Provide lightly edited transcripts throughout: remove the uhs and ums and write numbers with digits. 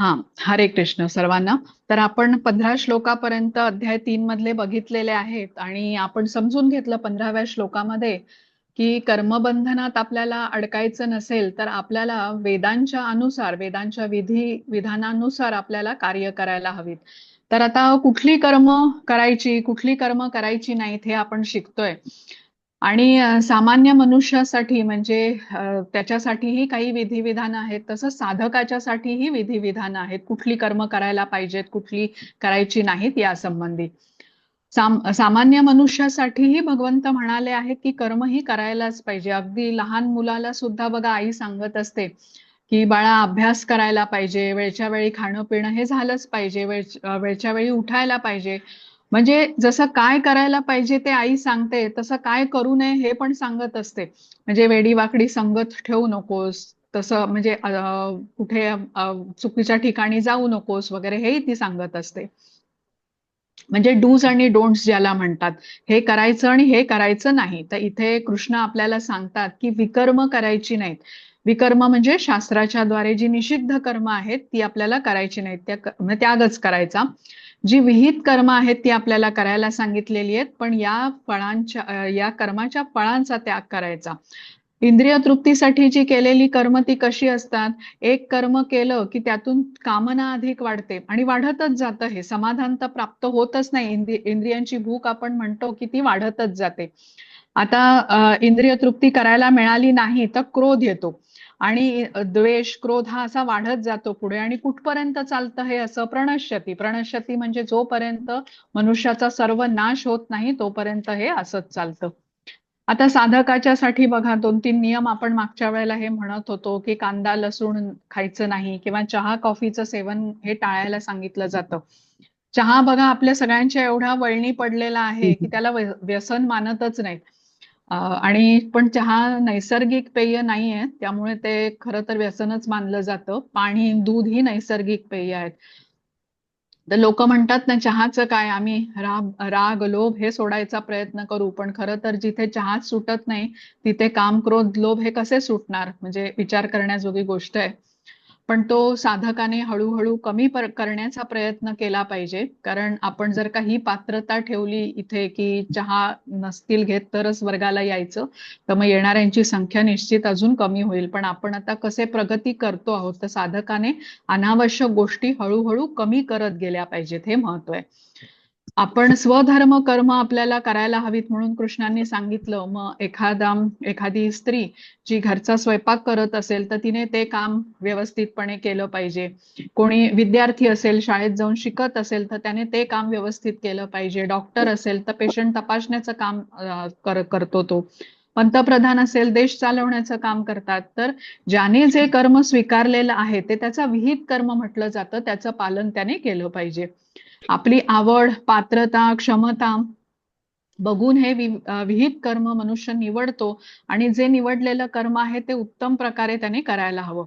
हा, हरे कृष्ण सर्वांना. तर आपण 15 श्लोकापर्यंत अध्याय 3 मधले बघितलेले आहेत आणि आपण समजून घेतलं 15व्या श्लोकामध्ये की कर्मबंधनात आपल्याला अडकायचं नसेल तर आपल्याला वेदांच्या अनुसार, वेदांच्या विधी विधानानुसार आपल्याला कार्य करायला हवीत. तर आता कुठली कर्म करायची, कुठली कर्म करायची नाहीत हे आपण शिकतोय. आणि सामान्य मनुष्यासाठी म्हणजे त्याच्यासाठीही काही विधिविधान आहेत, तसंच साधकाच्यासाठीही विधिविधान आहेत. कुठली कर्म करायला पाहिजेत, कुठली करायची नाहीत या संबंधी. सामान्य मनुष्यासाठीही भगवंत म्हणाले आहेत की कर्म ही करायलाच पाहिजे. अगदी लहान मुलाला सुद्धा बघा आई सांगत असते की बाळा अभ्यास करायला पाहिजे, वेळच्या वेळी खाणं पिणं हे झालंच पाहिजे, वेळच्या वेळी उठायला पाहिजे. म्हणजे जसं काय करायला पाहिजे ते आई सांगते तसं काय करू नये हे पण सांगत असते. म्हणजे वेडी वाकडी संगत ठेवू नकोस, तसं म्हणजे कुठे चुकीच्या ठिकाणी जाऊ नकोस वगैरे हेही ती सांगत असते. म्हणजे डूज आणि डोंट्स ज्याला म्हणतात, हे करायचं आणि हे करायचं नाही. तर इथे कृष्ण आपल्याला सांगतात की विकर्म करायची नाहीत. विकर्म म्हणजे शास्त्राच्या द्वारे जी निषिद्ध कर्म आहेत ती आपल्याला करायची नाहीत, म्हणजे त्यागच करायचा. जी विहित कर्म आहेत ती आपल्याला करायला सांगितलेली आहेत, पण या फळांच्या या कर्माच्या फळांचा त्याग करायचा. इंद्रिय तृप्तीसाठी जी केलेली कर्म ती कशी असतात? एक कर्म केलं की त्यातून कामना अधिक वाढते आणि वाढतच जातं. हे समाधान तर प्राप्त होतच नाही. इंद्रियांची भूक आपण म्हणतो की ती वाढतच जाते. आता इंद्रिय तृप्ती करायला मिळाली नाही तर क्रोध येतो आणि द्वेष क्रोध हा असा वाढत जातो पुढे आणि कुठपर्यंत चालतं हे असं प्रणश्यती. प्रणश्यती म्हणजे जोपर्यंत मनुष्याचा सर्व नाश होत नाही तोपर्यंत हे असंच चालतं. आता साधकाच्या साठी बघा 2-3 नियम आपण मागच्या वेळेला हे म्हणत होतो की कांदा लसूण खायचं नाही किंवा चहा कॉफीचं सेवन हे टाळायला सांगितलं जातं. चहा बघा आपल्या सगळ्यांच्या एवढा वळणी पडलेला आहे की त्याला व्यसन मानतच नाहीत. आणि पण चहा नैसर्गिक पेय नाहीये, त्यामुळे ते खरं तर व्यसनच मानलं जातं. पाणी दूध ही नैसर्गिक पेय आहेत. तर लोक म्हणतात ना चहाचं काय, आम्ही राग लोभ हे सोडायचा प्रयत्न करू, पण खरं तर जिथे चहाच सुटत नाही तिथे काम क्रोध लोभ हे कसे सुटणार, म्हणजे विचार करण्याजोगी गोष्ट आहे. पण तो साधकाने हळूहळू कमी करण्याचा प्रयत्न केला पाहिजे. कारण आपण जर का ही पात्रता ठेवली इथे की चहा नसतील घेत तरच वर्गाला यायचं, तर मग येणाऱ्यांची संख्या निश्चित अजून कमी होईल. पण आपण आता कसे प्रगती करतो आहोत, तर साधकाने अनावश्यक गोष्टी हळूहळू कमी करत गेल्या पाहिजेत, हे महत्व आहे. आपण स्वधर्म कर्म आपल्याला करायला हवीत म्हणून कृष्णांनी सांगितलं. मग एखादी स्त्री जी घरचा स्वयंपाक करत असेल तर तिने ते काम व्यवस्थितपणे केलं पाहिजे. कोणी विद्यार्थी असेल, शाळेत जाऊन शिकत असेल तर त्याने ते काम व्यवस्थित केलं पाहिजे. डॉक्टर असेल तर पेशंट तपासण्याचं काम करतो तो. पंतप्रधान असेल, देश चालवण्याचं काम करतात. तर ज्याने जे कर्म स्वीकारलेलं आहे ते त्याचा विहित कर्म म्हटलं जातं, त्याचं पालन त्याने केलं पाहिजे. आपली आवड, पात्रता, क्षमता बघून हे विहित कर्म मनुष्य निवडतो आणि जे निवडलेलं कर्म आहे ते उत्तम प्रकारे त्याने करायला हवं.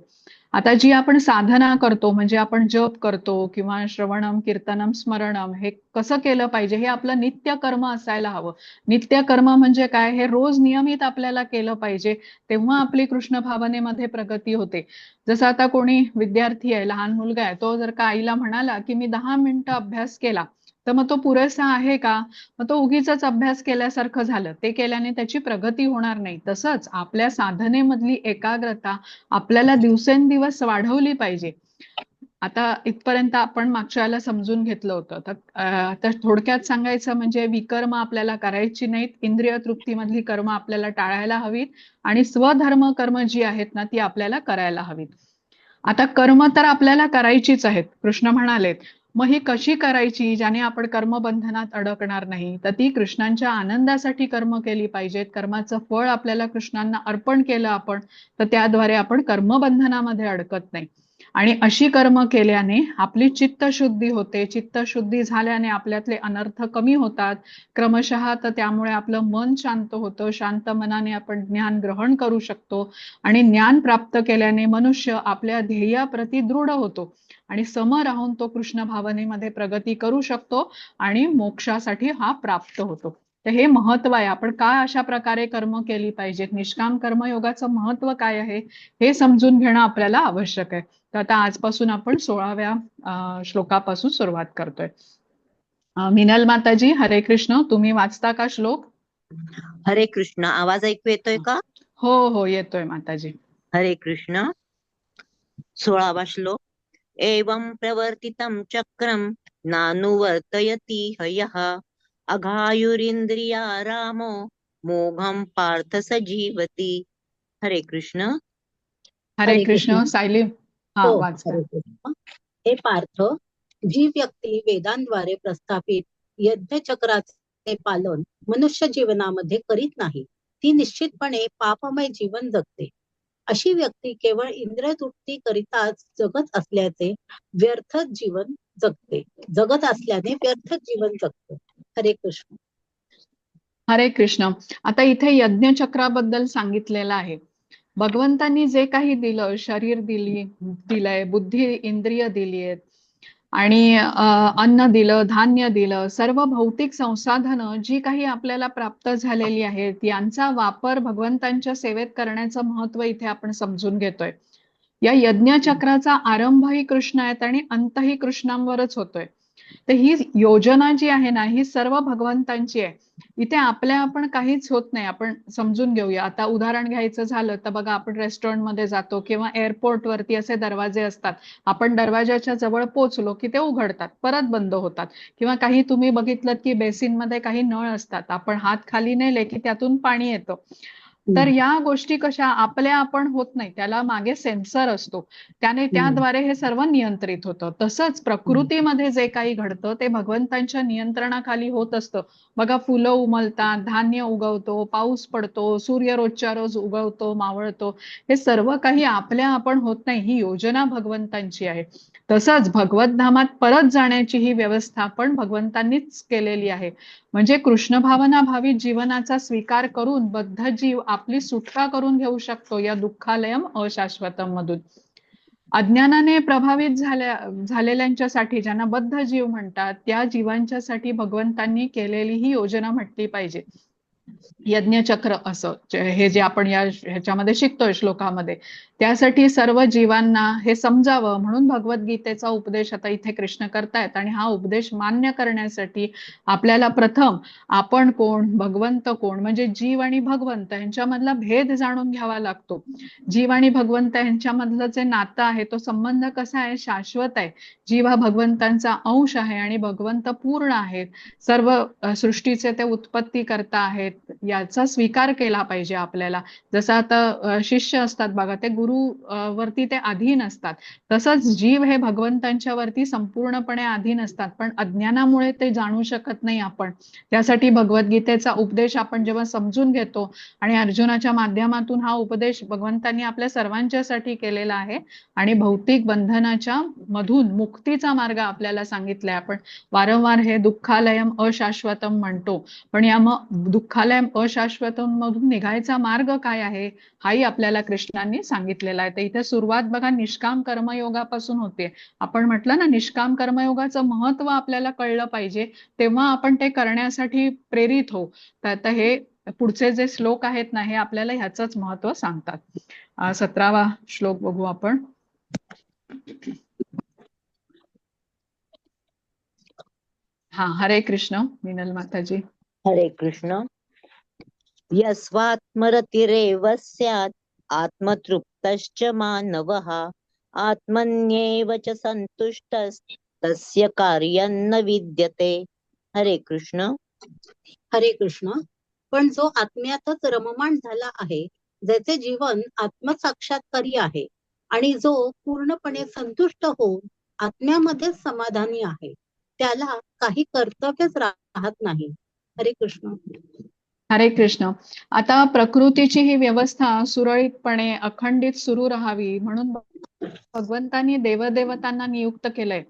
आता जी आपण साधना करतो म्हणजे आपण जप करतो किंवा श्रवणम कीर्तनम स्मरणम हे कसं केलं पाहिजे, हे आपलं नित्य कर्म असायला हवं. नित्य कर्म म्हणजे काय, हे रोज नियमित आपल्याला केलं पाहिजे, तेव्हा आपली कृष्ण भावनेमध्ये प्रगती होते. जसं आता कोणी विद्यार्थी आहे, लहान मुलगा आहे, तो जर का आईला म्हणाला की मी 10 मिनिटं अभ्यास केला, तर मग तो पुरेसा आहे का? मग तो उगीच अभ्यास केल्यासारखं झालं, ते केल्याने त्याची प्रगती होणार नाही. तसंच आपल्या साधनेमधली एकाग्रता आपल्याला दिवसेंदिवस वाढवली पाहिजे. आता इथपर्यंत आपण मागच्या वेळेला समजून घेतलं होतं. तर थोडक्यात सांगायचं म्हणजे विकर्म आपल्याला करायची नाहीत, इंद्रिय तृप्तीमधली कर्म आपल्याला टाळायला हवीत आणि स्वधर्म कर्म जी आहेत ना ती आपल्याला करायला हवीत. आता कर्म तर आपल्याला करायचीच आहेत, कृष्ण म्हणालेत. मग ही कशी करायची ज्याने आपण कर्मबंधनात अडकणार नाही, तर ती कृष्णांच्या आनंदासाठी कर्म केली पाहिजेत. कर्माचं फळ आपल्याला कृष्णांना अर्पण केलं आपण, तर त्याद्वारे आपण कर्मबंधनामध्ये अडकत नाही. आणि अशी कर्म केल्याने आपली चित्तशुद्धी होते. चित्तशुद्धी झाल्याने आपल्यातले अनर्थ कमी होतात क्रमशः. तर त्यामुळे आपलं मन शांत होतं. शांत मनाने आपण ज्ञान ग्रहण करू शकतो आणि ज्ञान प्राप्त केल्याने मनुष्य आपल्या ध्येयाप्रती दृढ होतो आणि सम राहून तो कृष्ण भावनेमध्ये प्रगती करू शकतो आणि मोक्षासाठी हा प्राप्त होतो. तर हे महत्व आहे. आपण काय अशा प्रकारे कर्म केली पाहिजेत, निष्काम कर्मयोगाचं महत्व काय आहे हे समजून घेणं आपल्याला आवश्यक आहे. तर आता आजपासून आपण 16व्या श्लोकापासून सुरुवात करतोय. मिनल माताजी, हरे कृष्ण. तुम्ही वाचता का श्लोक? हरे कृष्ण. आवाज ऐकू येतोय का? हो हो, येतोय माताजी. हरे कृष्ण. 16वा श्लोक. एवं प्रवर्तितं चक्रम नानुवर्तयति हयः अघायुरिंद्रिया रामो मोघम पार्थ सजीवती. हरे कृष्ण. हरे कृष्ण. सायली, हा हो, वाचता. हरे कृष्ण. हे पार्थ, जी व्यक्ती वेदांद्वारे प्रस्थापित यज्ञचक्राचे पालन मनुष्य जीवनामध्ये करीत नाही, ती निश्चितपणे पापमय जीवन जगते. अशी व्यक्ती केवळ इंद्रियतृप्ती करिताच जगत असल्याने व्यर्थ जीवन जगते. हरे कृष्ण. हरे कृष्ण. आता इथे यज्ञचक्राबद्दल सांगितलेलं आहे. भगवंतांनी जे काही दिलं, शरीर दिलंय, बुद्धी इंद्रिय दिली आहेत आणि अन्न दिलं, धान्य दिलं, सर्व भौतिक संसाधनं जी काही आपल्याला प्राप्त झालेली आहेत, यांचा वापर भगवंतांच्या सेवेत करण्याचं महत्व इथे आपण समजून घेतोय. या यज्ञचक्राचा आरंभही कृष्ण आहेत आणि अंतही कृष्णांवरच होतोय. तर ही योजना जी आहे ना, ही सर्व भगवंतांची आहे. इथे आपल्या आपण काहीच होत नाही. आपण समजून घेऊया. आता उदाहरण घ्यायचं झालं तर बघा, आपण रेस्टॉरंटमध्ये जातो किंवा एअरपोर्ट वरती असे दरवाजे असतात. आपण दरवाजाच्या जवळ पोहोचलो की ते उघडतात, परत बंद होतात. किंवा काही तुम्ही बघितलं की बेसिनमध्ये काही नळ असतात. आपण हात खाली नेले की त्यातून पाणी येतं. तर या गोष्टी कशा आपल्या आपण होत नाही, त्याला मागे सेन्सर असतो, त्याद्वारे हे सर्व नियंत्रित होतं. तसंच प्रकृतीमध्ये जे काही घडतं ते भगवंतांच्या नियंत्रणाखाली होत असतं. बघा, फुलं उमलतात, धान्य उगवतो, पाऊस पडतो, सूर्य रोजच्या रोज उगवतो, मावळतो. हे सर्व काही आपल्या आपण होत नाही, ही योजना भगवंतांची आहे. तसंच भगवत धामात परत जाण्याची ही व्यवस्था पण भगवंतांनीच केलेली आहे. म्हणजे कृष्ण भावना भावित जीवनाचा स्वीकार करून बद्ध जीव आपली सुटका करून घेऊ शकतो या दुःखालयम अशाश्वतम मधून. अज्ञानाने प्रभावित झालेल्यांच्यासाठी, ज्यांना बद्ध जीव म्हणतात, त्या जीवांच्यासाठी भगवंतांनी केलेली ही योजना म्हटली पाहिजे. यज्ञचक्र असं हे जे आपण ह्याच्यामध्ये शिकतोय श्लोकामध्ये, त्यासाठी सर्व जीवांना हे समजावं म्हणून भगवद्गीतेचा उपदेश आता इथे कृष्ण करतायत. आणि हा उपदेश मान्य करण्यासाठी आपल्याला प्रथम आपण कोण, भगवंत कोण, म्हणजे जीव आणि भगवंत यांच्यामधला भेद जाणून घ्यावा लागतो. जीव आणि भगवंत यांच्यामधलं जे नातं आहे, तो संबंध कसा आहे, शाश्वत आहे. जीव हा भगवंतांचा अंश आहे आणि भगवंत पूर्ण आहेत, सर्व सृष्टीचे ते उत्पत्ती करता आहेत, याचा स्वीकार केला पाहिजे आपल्याला. जसं आता शिष्य असतात बघा, ते गुरु वरती ते अधीन असतात, तसंच जीव हे भगवंतांच्या वरती संपूर्णपणे अधीन असतात, पण अज्ञानामुळे ते जाणू शकत नाही आपण. त्यासाठी भगवद्गीतेचा उपदेश आपण जेव्हा समजून घेतो आणि अर्जुनाच्या माध्यमातून हा उपदेश भगवंतांनी आपल्या सर्वांच्यासाठी केलेला आहे आणि भौतिक बंधनाच्या मधून मुक्तीचा मार्ग आपल्याला सांगितलाय. आपण वारंवार हे दुःखालयम अशाश्वतम म्हणतो, पण या दुःखालयम अशाश्वतम मधून निघायचा मार्ग काय आहे हाही आपल्याला कृष्णांनी सांगितलेला आहे. तर इथे सुरुवात बघा निष्काम कर्मयोगापासून होते. आपण म्हटलं ना, निष्काम कर्मयोगाचं महत्व आपल्याला कळलं पाहिजे, तेव्हा आपण ते करण्यासाठी प्रेरित होऊ. तर हे पुढचे जे श्लोक आहेत ना, हे आपल्याला ह्याचंच महत्व सांगतात. 17वा श्लोक बघू आपण. हा, हरे कृष्ण. मिनल माताजी. हरे कृष्ण. यस्वात्मरतिरेव स्यात् आत्मतृप्तश्च मानवः आत्मन्येव च संतुष्टस्तस्य कार्यं न विद्यते. हरे कृष्ण. हरे कृष्ण. पण जो आत्म्यातच रममाण झाला आहे, ज्याचे जीवन आत्मसाक्षात्कारी आहे आणि जो पूर्णपणे संतुष्ट होऊन आत्म्यामध्येच समाधानी आहे, त्याला काही कर्तव्यच राहत नाही. हरे कृष्ण. हरे कृष्ण. आता प्रकृतीची ही व्यवस्था सुरळीतपणे अखंडित सुरू राहावी म्हणून भगवंतांनी देवदेवतांना नियुक्त केलंय.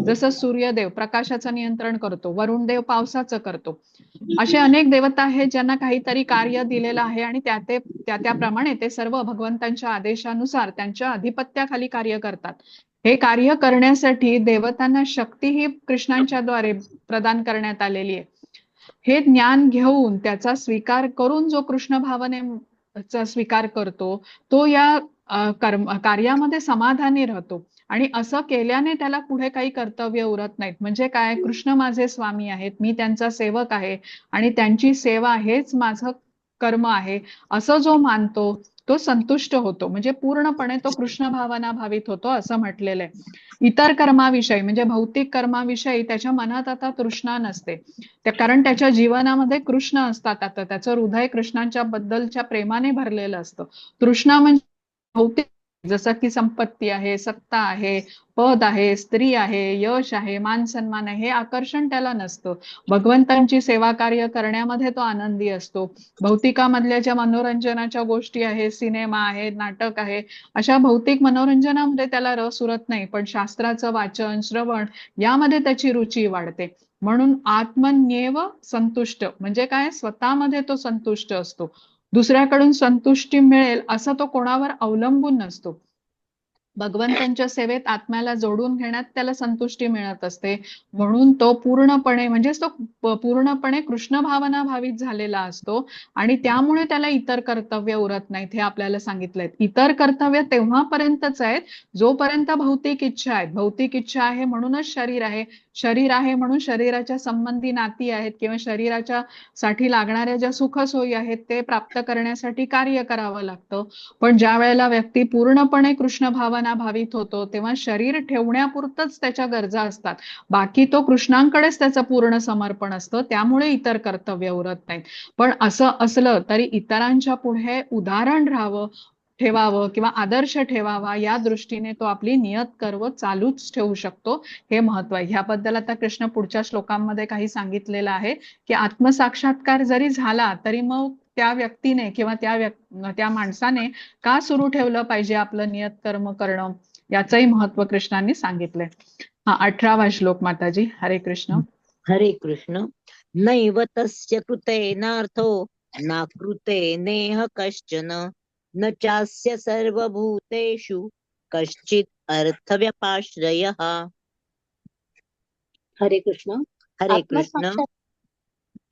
जसं सूर्यदेव प्रकाशाचं नियंत्रण करतो, वरुण देव पावसाचं करतो, असे अनेक देवता आहेत ज्यांना काहीतरी कार्य दिलेलं आहे आणि त्याप्रमाणे ते सर्व भगवंतांच्या आदेशानुसार त्यांच्या अधिपत्याखाली कार्य करतात. हे कार्य करण्यासाठी देवतांना शक्ती ही कृष्णांच्या द्वारे प्रदान करण्यात आलेली आहे. हे ज्ञान घेऊन त्याचा स्वीकार करून जो कृष्ण भावनेचा स्वीकार करतो तो या कार्यामध्ये समाधानी राहतो. आणि असं केल्याने त्याला पुढे काही कर्तव्य उरत नाहीत. म्हणजे काय, कृष्ण माझे स्वामी आहेत, मी त्यांचा सेवक आहे आणि त्यांची सेवा हेच माझं कर्म आहे, असं जो मानतो तो संतुष्ट होतो. म्हणजे पूर्णपणे तो कृष्ण भावना भावित होतो असं म्हटलेलं आहे. इतर कर्माविषयी म्हणजे भौतिक कर्माविषयी त्याच्या मनात आता तृष्णा नसते. कारण त्याच्या जीवनामध्ये कृष्ण असतात. आता त्याचं हृदय कृष्णांच्या बद्दलच्या प्रेमाने भरलेलं असतं. तृष्णा म्हणजे भौतिक, जसं की संपत्ती आहे, सत्ता आहे, पद आहे, स्त्री आहे, यश आहे, मान सन्मान आहे, हे आकर्षण त्याला नसतं. भगवंतांची सेवा कार्य करण्यामध्ये तो आनंदी असतो. भौतिकामधल्या ज्या मनोरंजनाच्या गोष्टी आहेत, सिनेमा आहे, नाटक आहे, अशा भौतिक मनोरंजनामध्ये त्याला रस उरत नाही. पण शास्त्राचं वाचन, श्रवण यामध्ये त्याची रुची वाढते. म्हणून आत्मन्येव संतुष्ट म्हणजे काय, स्वतःमध्ये तो संतुष्ट असतो. दुसऱ्याकडून संतुष्टी मिळेल असं तो कोणावर अवलंबून नसतो. भगवंतांच्या सेवेत आत्म्याला जोडून घेण्यात त्याला संतुष्टी मिळत असते. म्हणून तो पूर्णपणे म्हणजेच तो पूर्णपणे कृष्ण भावना भावित झालेला असतो आणि त्यामुळे त्याला इतर कर्तव्य उरत नाहीत. हे आपल्याला सांगितलंय. इतर कर्तव्य तेव्हापर्यंतच आहेत जोपर्यंत भौतिक इच्छा आहेत. भौतिक इच्छा आहे म्हणूनच शरीर आहे, शरीर आहे म्हणून शरीराच्या संबंधी नाती आहेत किंवा शरीराच्या साठी लागणाऱ्या ज्या सुखसोयी आहेत ते प्राप्त करण्यासाठी कार्य करावं लागतं. पण ज्या वेळेला व्यक्ती पूर्णपणे कृष्ण भावना भावित होतो तेव्हा शरीर ठेवण्यापुरतच त्याच्या गरजा असतात. बाकी तो कृष्णांकडेच त्याचं पूर्ण समर्पण असतं. त्यामुळे इतर कर्तव्य उरत नाहीत. पण असं असलं तरी इतरांच्या पुढे उदाहरण राहावं, ठेवावं किंवा आदर्श ठेवावा या दृष्टीने तो आपली नियत कर्म चालूच ठेवू शकतो. हे महत्व आहे. ह्याबद्दल आता कृष्ण पुढच्या श्लोकांमध्ये काही सांगितलेलं आहे की आत्मसाक्षात्कार जरी झाला तरी मग त्या व्यक्तीने किंवा त्या माणसाने का सुरू ठेवलं पाहिजे आपलं नियत कर्म करणं, याचंही महत्व कृष्णांनी सांगितलंय. हा 18वा श्लोक माताजी. हरे कृष्ण. हरे कृष्ण. नैव तस्य कृतेनार्थो नाकृते नेह कश्चन न चास्य सर्वभूतेषु कश्चित् अर्थव्यपाश्रयः. हरे कृष्ण. हरे कृष्ण.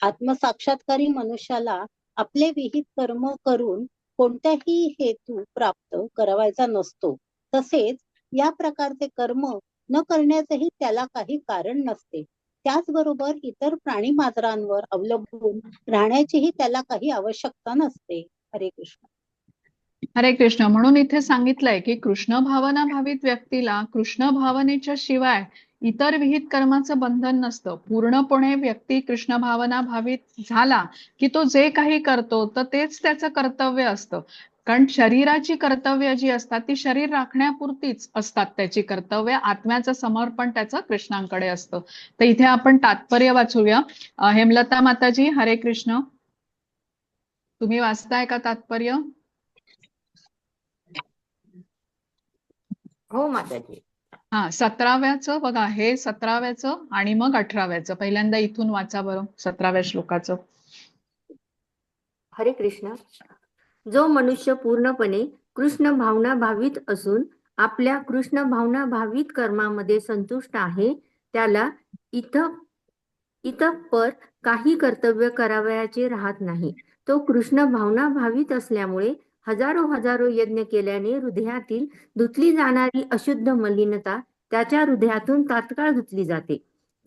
आत्मसाक्षात्कारी मनुष्याला आपले विहित कर्म करून कोणत्याही हेतू प्राप्त करावायचा नसतो. तसेच या प्रकारचे कर्म न करण्याचेही त्याला काही कारण नसते. त्याचबरोबर इतर प्राणी मात्रांवर अवलंबून राहण्याचीही त्याला काही आवश्यकता नसते. हरे कृष्ण. हरे कृष्ण. म्हणून इथे सांगितलंय की कृष्ण भावना भावित व्यक्तीला कृष्ण भावनेच्या शिवाय इतर विहित कर्माचं बंधन नसतं. पूर्णपणे व्यक्ती कृष्ण भावना भावित झाला की तो जे काही करतो तर तेच त्याचं कर्तव्य असतं. कारण शरीराची कर्तव्य जी असतात ती शरीर राखण्यापुरतीच असतात. त्याची कर्तव्य, आत्म्याचं समर्पण त्याचं कृष्णांकडे असतं. तर इथे आपण तात्पर्य वाचूया. हेमलता माताजी, हरे कृष्ण. तुम्ही वाचताय का तात्पर्य? हो माताजी. हा, 17व्याचं बघा, हे 17व्याचं आणि मग 18व्याचं. पहिल्यांदा इथून वाचा बरं 17व्या श्लोकाचं. हरे कृष्ण. जो मनुष्य पूर्णपणे कृष्ण भावना भावित असून आपल्या कृष्ण भावना भावित कर्मामध्ये संतुष्ट आहे त्याला इतपर काही कर्तव्य करावयाचे राहत नाही. तो कृष्ण भावना भावित असल्यामुळे हजारो यज्ञ केल्याने हृदयातील धुतली जाणारी अशुद्ध मलिनता त्याच्या हृदयातून तात्काळ धुतली जाते.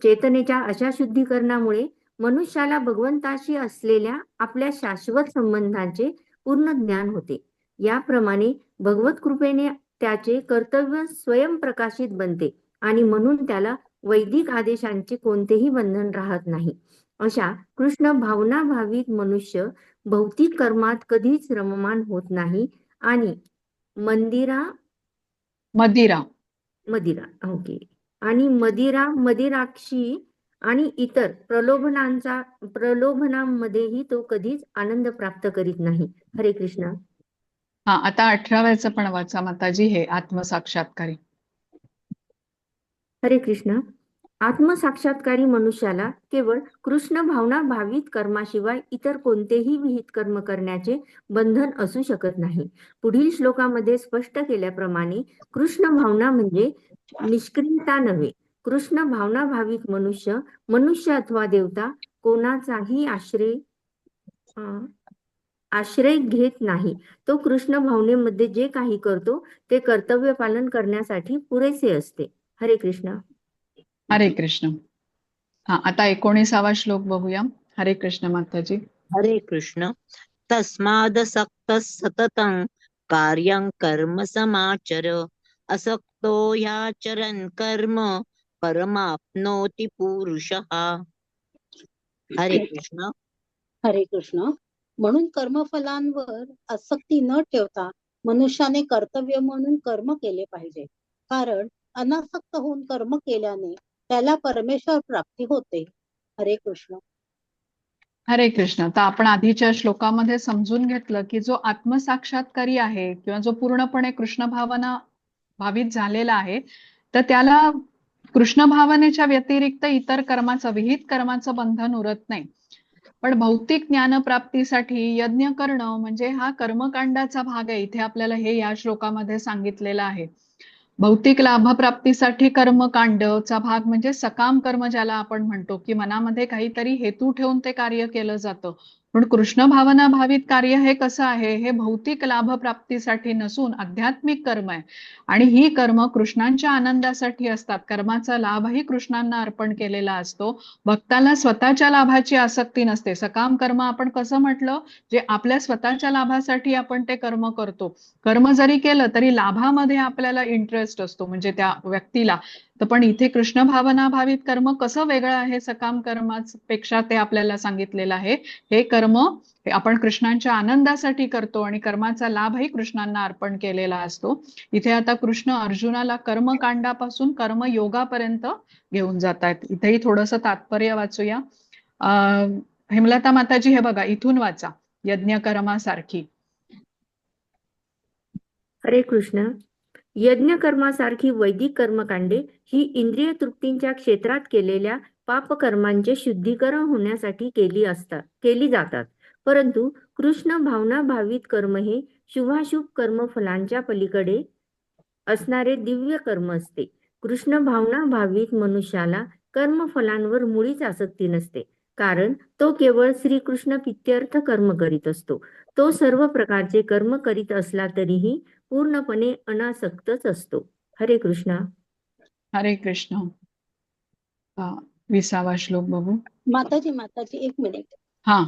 चेतनेच्या अशा शुद्धीकरणामुळे मनुष्याला भगवंताशी असलेल्या आपल्या शाश्वत संबंधांचे पूर्ण ज्ञान होते. याप्रमाणे भगवत कृपेने त्याचे कर्तव्य स्वयंप्रकाशित बनते आणि म्हणून त्याला वैदिक आदेशांचे कोणतेही बंधन राहत नाही. अशा कृष्ण भावना भावित मनुष्य भौतिक कर्मात कधीच रममान होत नाही आणि मदिराक्षी आणि इतर प्रलोभनांमध्येही तो कधीच आनंद प्राप्त करीत नाही. हरे कृष्ण. हा, आता 18व्याचं पण वाचा माताजी, हे आत्मसाक्षात्कारी. हरे कृष्ण. आत्मसाक्षात्कारी मनुष्याला केवळ कृष्ण भावना भावित कर्माशिवाय इतर कोणतेही विहित कर्म करण्याचे बंधन असू शकत नाही. पुढील श्लोकामध्ये स्पष्ट केल्याप्रमाणे कृष्ण भावना म्हणजे निष्क्रियता नव्हे, कृष्ण भावनाभावित मनुष्य, मनुष्य अथवा देवता कोणाचाही आश्रय घेत नाही. तो कृष्ण भावनेमध्ये जे काही करतो ते कर्तव्य पालन करण्यासाठी पुरेसे असते. हरे कृष्ण. हरे कृष्ण. आता 19वा श्लोक बघूया. हरे कृष्ण माताजी. हरे कृष्ण. तस्मादसक्तः सततं कार्यं कर्म समाचर, असक्तो ह्याचरन् कर्म परमाप्नोति पुरुषः. हरे कृष्ण. हरे कृष्ण. म्हणून कर्मफलांवर आसक्ती न ठेवता मनुष्याने कर्तव्य म्हणून कर्म केले पाहिजे. कारण अनासक्त होऊन कर्म केल्याने त्याला परमेश्वर प्राप्ती होते. हरे कृष्ण. हरे कृष्ण. तर आपण आधीच्या श्लोकामध्ये समजून घेतलं की जो आत्मसाक्षात्कारी आहे किंवा जो पूर्णपणे कृष्ण भावना भावित झालेला आहे, तर त्याला कृष्ण भावनेच्या व्यतिरिक्त इतर कर्माचं, विहित कर्माचं बंधन उरत नाही. पण भौतिक ज्ञानप्राप्तीसाठी यज्ञ करणं म्हणजे हा कर्मकांडाचा भाग आहे. इथे आपल्याला हे या श्लोकामध्ये सांगितलेलं आहे. भौतिक लाभप्राप्तीसाठी कर्मकांडचा भाग म्हणजे सकाम कर्म ज्याला आपण म्हणतो, की मनामध्ये काहीतरी हेतू ठेवून ते कार्य केलं जातं. पण कृष्ण भावना भावित कार्य हे कसं आहे, हे भौतिक लाभप्राप्तीसाठी नसून आध्यात्मिक कर्म आहे. आणि ही कर्म कृष्णांच्या आनंदासाठी असतात. कर्माचा लाभही कृष्णांना अर्पण केलेला असतो. भक्ताला स्वतःच्या लाभाची आसक्ती नसते. सकाम कर्म आपण कसं म्हटलं, जे आपल्या स्वतःच्या लाभासाठी आपण ते कर्म करतो. कर्म जरी केलं तरी लाभामध्ये आपल्याला इंटरेस्ट असतो, म्हणजे त्या व्यक्तीला. तर पण इथे कृष्ण भावना भावित कर्म कसं वेगळं आहे सकाम कर्मापेक्षा ते आपल्याला सांगितलेलं आहे. हे कर्म हे आपण कृष्णांच्या आनंदासाठी करतो आणि कर्माचा लाभही कृष्णांना अर्पण केलेला असतो. इथे आता कृष्ण अर्जुनाला कर्मकांडापासून कर्मयोगापर्यंत घेऊन जात आहेत. इथेही थोडंसं तात्पर्य वाचूया. हेमलता माताजी, हे बघा, इथून वाचा यज्ञ कर्मासारखी. हरे कृष्ण. यज्ञ कर्मासारखी वैदिक कर्मकांडे ही इंद्रिय तृप्तींच्या क्षेत्रात केलेल्या पापकर्मांचे शुद्धीकरण होण्यासाठी केली जातात. परंतु कृष्ण भावना भावित कर्म हे शुभाशुभ कर्मफलांच्या पलीकडे असणारे दिव्य कर्म असते. कृष्ण भावना भावित मनुष्याला कर्मफलांवर मुळीच आसक्ती नसते. कारण तो केवळ श्रीकृष्ण प्रीत्यर्थ कर्म करीत असतो. तो सर्व प्रकारचे कर्म करीत असला तरीही पूर्णपणे अनासक्तच असतो. हरे कृष्ण. हरे कृष्ण. 20वा श्लोक बघू. माताजी एक मिनिट. हा.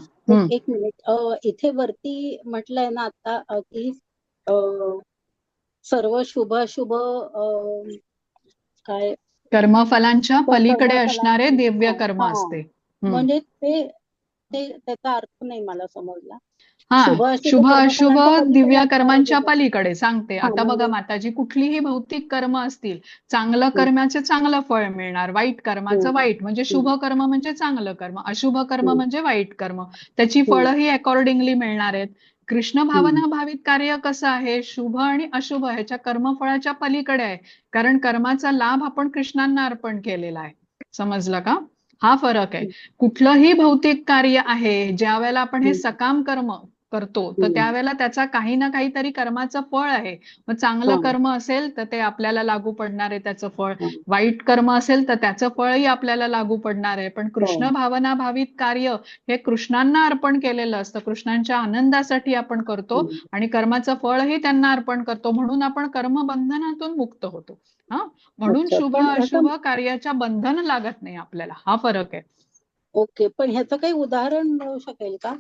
एक मिनिट. इथे वरती म्हटलंय ना आता की सर्व शुभ शुभ काय कर्मफलांच्या पलीकडे असणारे कर्मफलांची दिव्य कर्म असते. म्हणजे ते त्याचा अर्थ नाही मला समजला. शुभ अशुभ दिव्य कर्मांच्या पलीकडे पलीकडे सांगते. आता बघा माताजी, कुठलीही भौतिक कर्म असतील, चांगलं कर्माचे चांगलं फळ मिळणार, वाईट कर्माचं वाईट, म्हणजे शुभ कर्म म्हणजे चांगलं कर्म, अशुभ कर्म म्हणजे वाईट कर्म, त्याची फळंही अकॉर्डिंगली मिळणार आहेत. कृष्ण भावना भावित कार्य कसं आहे, शुभ आणि अशुभ ह्याच्या कर्मफळाच्या पलीकडे आहे. कारण कर्माचा लाभ आपण कृष्णांना अर्पण केलेला आहे. समजलं का? हा फरक आहे. कुठलंही भौतिक कार्य आहे, ज्या वेळेला आपण हे सकाम कर्म करतो तर त्यावेळेला त्याचा काही ना काहीतरी कर्माचं फळ आहे. मग चांगलं कर्म असेल तर ते आपल्याला लागू पडणार आहे त्याचं फळ, वाईट कर्म असेल तर त्याचं फळही आपल्याला लागू पडणार आहे. पण कृष्ण भावना भावित कार्य हे कृष्णांना अर्पण केलेलं असतं. कृष्णांच्या आनंदासाठी आपण करतो आणि कर्माचं फळही त्यांना अर्पण करतो, म्हणून आपण कर्मबंधनातून मुक्त होतो. म्हणून शुभ अशुभ कार्याच्या बंधन लागत नाही आपल्याला. हा फरक आहे. ओके. पण ह्याचं काही उदाहरण मिळू शकेल का?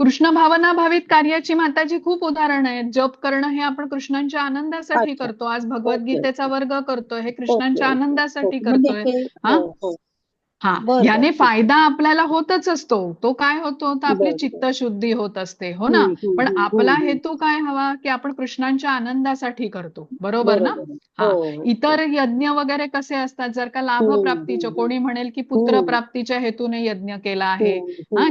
कृष्ण भावना भावित कार्याची माताजी खूप उदाहरण आहेत. जप करणं हे आपण कृष्णांच्या आनंदासाठी करतो. आज भगवद्गीतेचा वर्ग करतोय, हे कृष्णांच्या आनंदासाठी करतोय. याने फायदा आपल्याला होतच असतो. तो काय होतो, तर आपली चित्तशुद्धी होत असते, हो ना. पण आपला हेतू काय हवा, की आपण कृष्णांच्या आनंदासाठी करतो, बरोबर ना. इतर यज्ञ वगैरे कसे असतात, जर का लाभप्राप्तीचे, कोणी म्हणेल की पुत्र प्राप्तीच्या हेतूने यज्ञ केला आहे,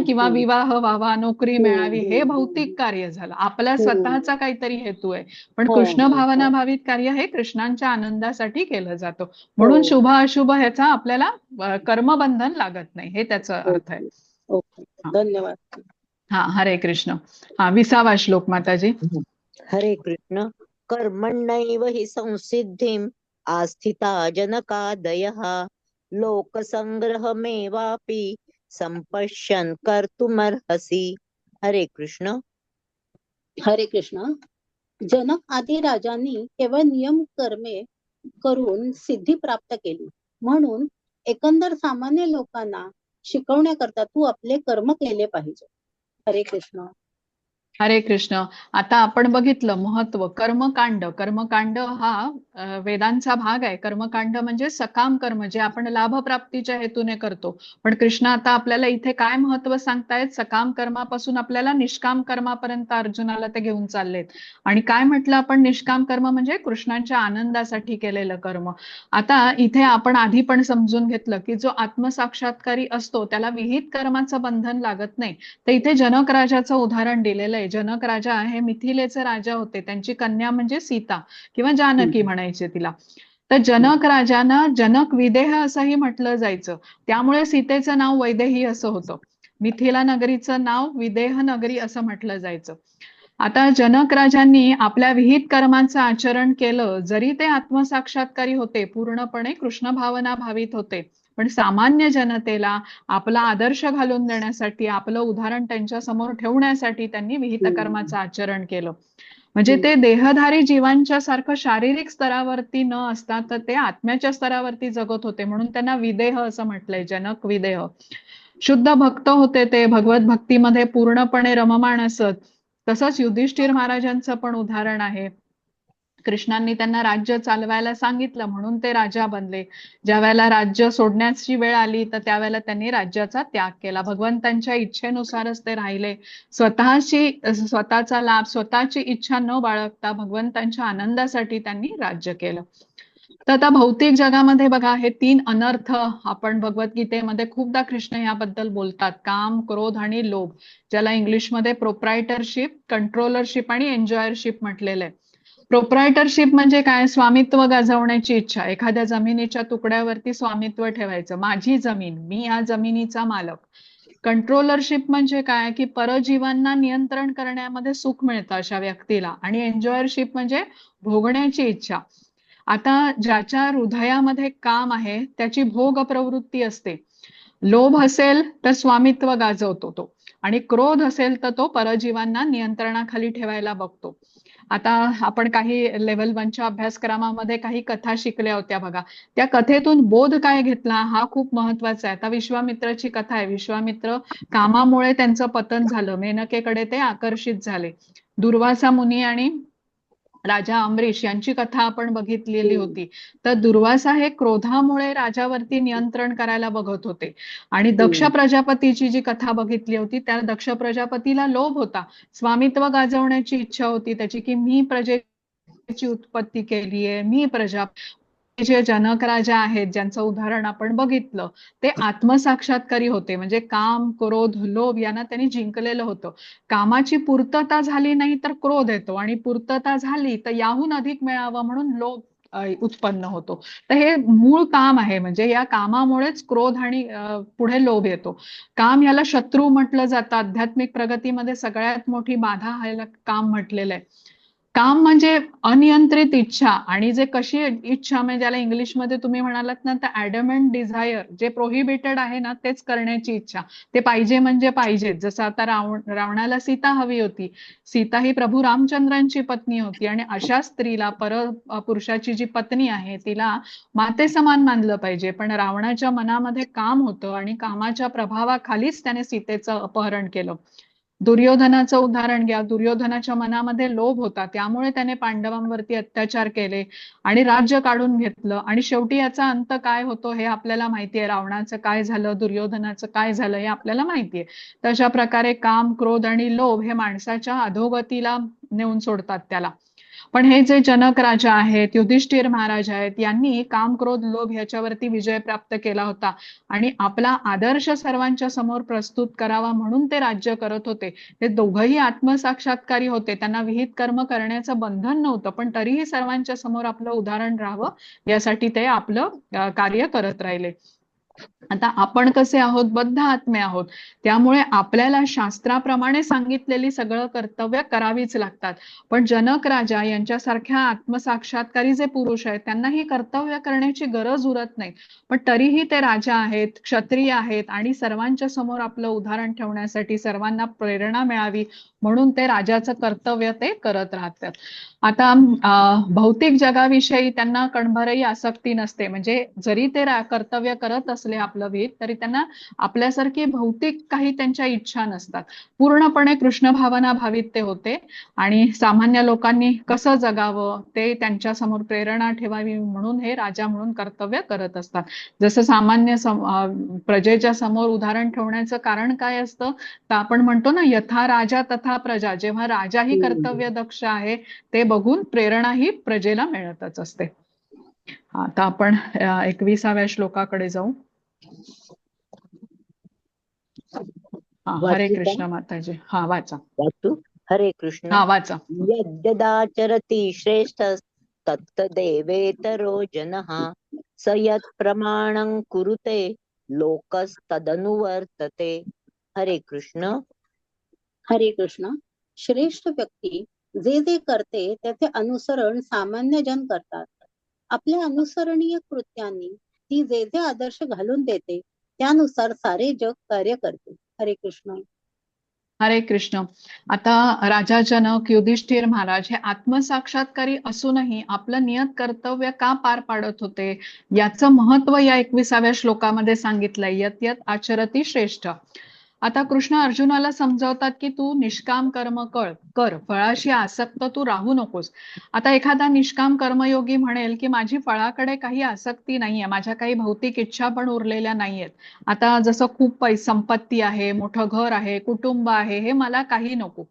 किंवा विवाह व्हावा, नोकरी मिळावी, हे भौतिक कार्य झालं. आपला स्वतःचा काहीतरी हेतू आहे. पण कृष्ण भावना भावित कार्य हे कृष्णांच्या आनंदासाठी केलं जातं. म्हणून शुभ अशुभ ह्याचा आपल्याला कर्मबंधन लागत नाही, हे त्याचा अर्थ आहे. धन्यवाद. हरे कृष्ण. 20वा श्लोक माताजी. हरे कृष्ण. कर्मण्यैव हि संसिद्धिं आस्थिता जनकादयः लोकसंग्रहमेवापि संपश्यन् कर्तुमर्हसि. हरे कृष्ण. हरे कृष्ण. जनक आदी राजांनी केवळ नियम कर्मे करून सिद्धी प्राप्त केली, म्हणून एकंदर सामान्य लोकांना शिकवण्याकरता तू आपले कर्म केले पाहिजे. हरे कृष्ण. हरे कृष्ण. आता आपण बघितलं महत्व कर्मकांड. कर्मकांड हा वेदांचा भाग आहे. कर्मकांड म्हणजे सकाम कर्म जे आपण लाभप्राप्तीच्या हेतूने करतो. पण कृष्ण आता आपल्याला इथे काय महत्व सांगतायत, सकाम कर्मापासून आपल्याला निष्काम कर्मापर्यंत अर्जुनाला ते घेऊन चाललेत. आणि काय म्हटलं आपण, निष्काम कर्म म्हणजे कृष्णांच्या आनंदासाठी केलेलं कर्म. आता इथे आपण आधी पण समजून घेतलं की जो आत्मसाक्षात्कारी असतो त्याला विहित कर्माचं बंधन लागत नाही. तर इथे जनक राजाचं उदाहरण दिलेलं आहे. जनक राजा हे मिथिलेचे राजा होते. त्यांची कन्या म्हणजे सीता किंवा जानकी म्हणायचे तिला. तर जनक राजांना जनक विदेह असंही म्हटलं जायचं. त्यामुळे सीतेचं नाव वैदेही असं होतं. मिथिला नगरीचं नाव विदेह नगरी असं म्हटलं जायचं. आता जनक राजांनी आपल्या विहित कर्मांचं आचरण केलं, जरी ते आत्मसाक्षात्कारी होते, पूर्णपणे कृष्ण भावना भावित होते, पण सामान्य जनतेला आपला आदर्श घालून देण्यासाठी, आपलं उदाहरण त्यांच्या समोर ठेवण्यासाठी त्यांनी विहित कर्माचं आचरण केलं. म्हणजे ते देहधारी जीवांच्या सारखं शारीरिक स्तरावरती न असता तर ते आत्म्याच्या स्तरावरती जगत होते, म्हणून त्यांना विदेह असं म्हटलंय, जनक विदेह. शुद्ध भक्त होते ते, भगवत भक्तीमध्ये पूर्णपणे रममाण असत. तसंच युधिष्ठिर महाराजांचं पण उदाहरण आहे. कृष्णांनी त्यांना राज्य चालवायला सांगितलं म्हणून ते राजा बनले. ज्या वेळेला राज्य सोडण्याची वेळ आली तर त्यावेळेला त्यांनी राज्याचा त्याग केला. भगवंतांच्या इच्छेनुसारच ते राहिले. स्वतःचा लाभ, स्वतःची इच्छा न बाळगता भगवंतांच्या आनंदासाठी त्यांनी राज्य केलं. तर आता भौतिक जगामध्ये बघा, हे 3 अनर्थ आपण भगवद्गीतेमध्ये खूपदा कृष्ण याबद्दल बोलतात. काम, क्रोध आणि लोभ, ज्याला इंग्लिशमध्ये प्रोप्रायटरशिप, कंट्रोलरशिप आणि एन्जॉयरशिप म्हटलेलं आहे. प्रोप्रायटरशिप म्हणजे काय, स्वामित्व गाजवण्याची इच्छा. एखाद्या जमिनीच्या तुकड्यावरती स्वामित्व ठेवायचं, माझी जमीन, मी या जमिनीचा मालक. कंट्रोलरशिप म्हणजे काय, की परजीवांना नियंत्रण करण्यामध्ये सुख मिळतं अशा व्यक्तीला. आणि एन्जॉयरशिप म्हणजे भोगण्याची इच्छा. आता ज्याच्या हृदयामध्ये काम आहे त्याची भोग प्रवृत्ती असते. लोभ असेल तर स्वामित्व गाजवतो तो, आणि क्रोध असेल तर तो परजीवांना नियंत्रणाखाली ठेवायला बघतो. आता आपण काही लेव्हल 1च्या अभ्यासक्रमामध्ये काही कथा शिकल्या होत्या बघा. त्या कथेतून बोध काय घेतला हा खूप महत्वाचा आहे. आता विश्वामित्राची कथा आहे. विश्वामित्र कामामुळे त्यांचं पतन झालं, मेनकेकडे ते आकर्षित झाले. दुर्वासा मुनी आणि राजा अमरीश यांची कथा आपण बघितलेली होती. तर दुर्वासा हे क्रोधामुळे राजावरती नियंत्रण करायला बघत होते. आणि दक्ष प्रजापतीची जी कथा बघितली होती, त्या दक्ष प्रजापतीला लोभ होता, स्वामित्व गाजवण्याची इच्छा होती त्याची, की मी प्रजेची उत्पत्ती केलीये, मी प्रजा. जे जनक राजा आहेत ज्यांचं उदाहरण आपण बघितलं, ते आत्मसाक्षात्कारी होते. म्हणजे काम, क्रोध, लोभ यांना त्यांनी जिंकलेलं होतं. कामाची पूर्तता झाली नाही तर क्रोध येतो, आणि पूर्तता झाली तर याहून अधिक मिळावं म्हणून लोभ उत्पन्न होतो. तर हे मूळ काम आहे. म्हणजे या कामामुळेच क्रोध आणि पुढे लोभ येतो. काम याला शत्रू म्हटलं जातं. आध्यात्मिक प्रगतीमध्ये सगळ्यात मोठी बाधा ह्याला काम म्हटलेलं आहे. काम म्हणजे अनियंत्रित इच्छा, आणि जे कशी इच्छा म्हणजे ज्याला इंग्लिशमध्ये तुम्ही म्हणालात ना तर ॲडमंट डिझायर, जे प्रोहिबिटेड आहे ना तेच करण्याची इच्छा. ते पाहिजे म्हणजे पाहिजे. जसं आता रावणाला सीता हवी होती. सीता ही प्रभू रामचंद्रांची पत्नी होती, आणि अशा स्त्रीला, पुरुषाची जी पत्नी आहे तिला माते समान मानलं पाहिजे. पण रावणाच्या मनामध्ये काम होतं आणि कामाच्या प्रभावाखालीच त्याने सीतेचं अपहरण केलं. दुर्योधनाचं उदाहरण घ्या. दुर्योधनाच्या मनामध्ये लोभ होता, त्यामुळे त्याने पांडवांवरती अत्याचार केले आणि राज्य काढून घेतलं. आणि शेवटी याचा अंत काय होतो हे आपल्याला माहितीये. रावणाचं काय झालं, दुर्योधनाचं काय झालं हे आपल्याला माहितीये. तशा प्रकारे काम, क्रोध आणि लोभ हे माणसाच्या अधोगतीला नेऊन सोडतात त्याला. पण हे जे जनक राजा आहेत, युधिष्ठिर महाराज आहेत, यांनी काम, क्रोध, लोभ ह्याच्यावरती विजय प्राप्त केला होता आणि आपला आदर्श सर्वांच्या समोर प्रस्तुत करावा म्हणून ते राज्य करत होते. ते दोघंही आत्मसाक्षात्कारी होते. त्यांना विहित कर्म करण्याचं बंधन नव्हतं, पण तरीही सर्वांच्या समोर आपलं उदाहरण राहावं यासाठी ते आपलं कार्य करत राहिले. आता आपण कसे आहोत, बद्ध आत्मे आहोत, त्यामुळे आपल्याला शास्त्राप्रमाणे सांगितलेली सगळं कर्तव्य करावीच लागतात. पण जनक राजा यांच्यासारख्या आत्मसाक्षात्कारी जे पुरुष आहेत त्यांना ही कर्तव्य करण्याची गरज उरत नाही. पण तरीही ते राजा आहेत, क्षत्रिय आहेत आणि सर्वांच्या समोर आपलं उदाहरण ठेवण्यासाठी, सर्वांना प्रेरणा मिळावी म्हणून ते राजाचं कर्तव्य ते करत राहतात. आता भौतिक जगाविषयी त्यांना कणभरही आसक्ती नसते. म्हणजे जरी ते कर्तव्य करत असले आपलं विहित, तरी त्यांना आपल्यासारखी भौतिक काही त्यांच्या इच्छा नसतात. पूर्णपणे कृष्ण भावना भावित ते होते आणि सामान्य लोकांनी कसं जगावं ते त्यांच्या समोर प्रेरणा ठेवावी म्हणून हे राजा म्हणून कर्तव्य करत असतात. जसं सामान्य प्रजेच्या समोर उदाहरण ठेवण्याचं कारण काय असतं, तर आपण म्हणतो ना, यथा राजा तथा प्रजा. जेव्हा राजाही कर्तव्य दक्ष आहे ते बघून प्रेरणा ही प्रजेला मिळतच असते. आता आपण 21व्या श्लोकाकडे जाऊ. हरे कृष्ण माताजी. हा वाचा. हरे कृष्ण. हा वाचा. यद्यदाचरति श्रेष्ठ तत्तदेवेतरो जनः स यत् प्रमाणं कुरुते लोकस्तदनुवर्तते. हरे कृष्ण. हरे कृष्ण. श्रेष्ठ व्यक्ती जे जे करते त्याचे अनुसरण सामान्य जन करतात. आपल्या अनुसरणीय कृत्यांनी ती जे जे आदर्श घालून देते त्यानुसार सारे जग कार्य करते. हरे कृष्ण. हरे कृष्ण. आता राजा जनक, युधिष्ठिर महाराज हे आत्मसाक्षात्कारी असूनही आपलं नियत कर्तव्य का पार पाडत होते याचं महत्व या 21व्या श्लोकामध्ये सांगितलंय. यत यत आचरती श्रेष्ठ. आता कृष्ण अर्जुनाला समजावतात की तू निष्काम कर्म कर, फळाशी आसक्त तू राहू नकोस. आता एखादा निष्काम कर्मयोगी म्हणेल की माझी फळाकडे काही आसक्ती नाहीये, माझ्या काही भौतिक इच्छा पण उरलेल्या नाहीयेत. आता जसं खूप संपत्ती आहे, मोठं घर आहे, कुटुंब आहे, हे मला काही नको.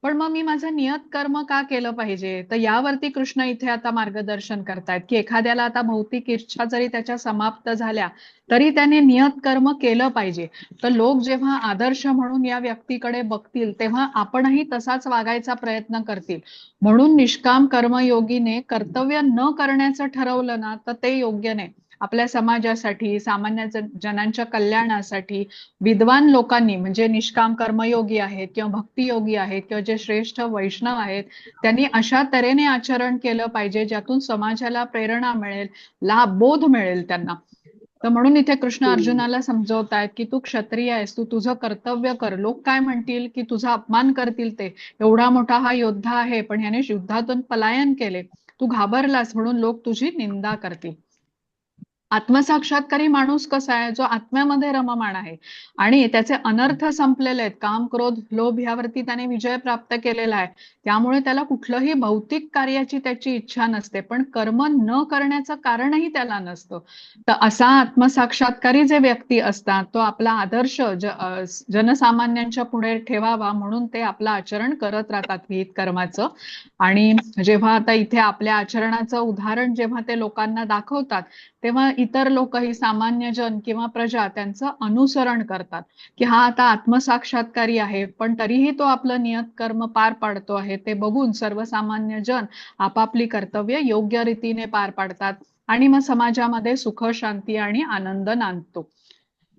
पण मग मी माझं नियत कर्म का केलं पाहिजे, तर यावरती कृष्ण इथे आता मार्गदर्शन करतायत की एखाद्याला आता भौतिक इच्छा जरी त्याच्या समाप्त झाल्या तरी त्याने नियत कर्म केलं पाहिजे. तर लोक जेव्हा आदर्श म्हणून या व्यक्तीकडे बघतील तेव्हा आपणही तसाच वागायचा प्रयत्न करतील. म्हणून निष्काम कर्मयोगीने कर्तव्य न करण्याचं ठरवलं ना तर ते योग्य नाही. आपल्या समाजासाठी, सामान्य जनांच्या कल्याणासाठी विद्वान लोकांनी, म्हणजे निष्काम कर्मयोगी आहेत किंवा भक्तियोगी आहेत किंवा जे श्रेष्ठ वैष्णव आहेत, त्यांनी अशा तऱ्हेने आचरण केलं पाहिजे ज्यातून समाजाला प्रेरणा मिळेल, बोध मिळेल त्यांना. तर म्हणून इथे कृष्ण अर्जुनाला समजवतायत की तू क्षत्रिय आहेस, तू तुझं कर्तव्य कर. लोक काय म्हणतील की तुझा अपमान करतील, ते एवढा मोठा हा योद्धा आहे पण ह्याने युद्धातून पलायन केले, तू घाबरलास म्हणून लोक तुझी निंदा करतील. आत्मसाक्षात्कारी माणूस कसा आहे, जो आत्म्यामध्ये रममाण आहे आणि त्याचे अनर्थ संपलेले आहेत. काम, क्रोध, लोभ यावरती त्याने विजय प्राप्त केलेला आहे. त्यामुळे त्याला कुठलंही भौतिक कार्याची त्याची इच्छा नसते, पण कर्म न करण्याचं कारणही त्याला नसतं. तर असा आत्मसाक्षात्कारी जे व्यक्ती असतात तो आपला आदर्श जनसामान्यांच्या पुढे ठेवावा म्हणून ते आपलं आचरण करत राहतात विहित कर्माचं. आणि जेव्हा आता इथे आपल्या आचरणाचं उदाहरण जेव्हा ते लोकांना दाखवतात तेव्हा इतर लोकही, सामान्य जन किंवा प्रजा त्यांचं अनुसरण करतात की हा आता आत्मसाक्षात्कारी आहे पण तरीही तो आपलं नियत कर्म पार पाडतो आहे. ते बघून सर्वसामान्य जन आपापली कर्तव्य योग्य रीतीने पार पाडतात आणि मग समाजामध्ये सुख, शांती आणि आनंद नांदतो.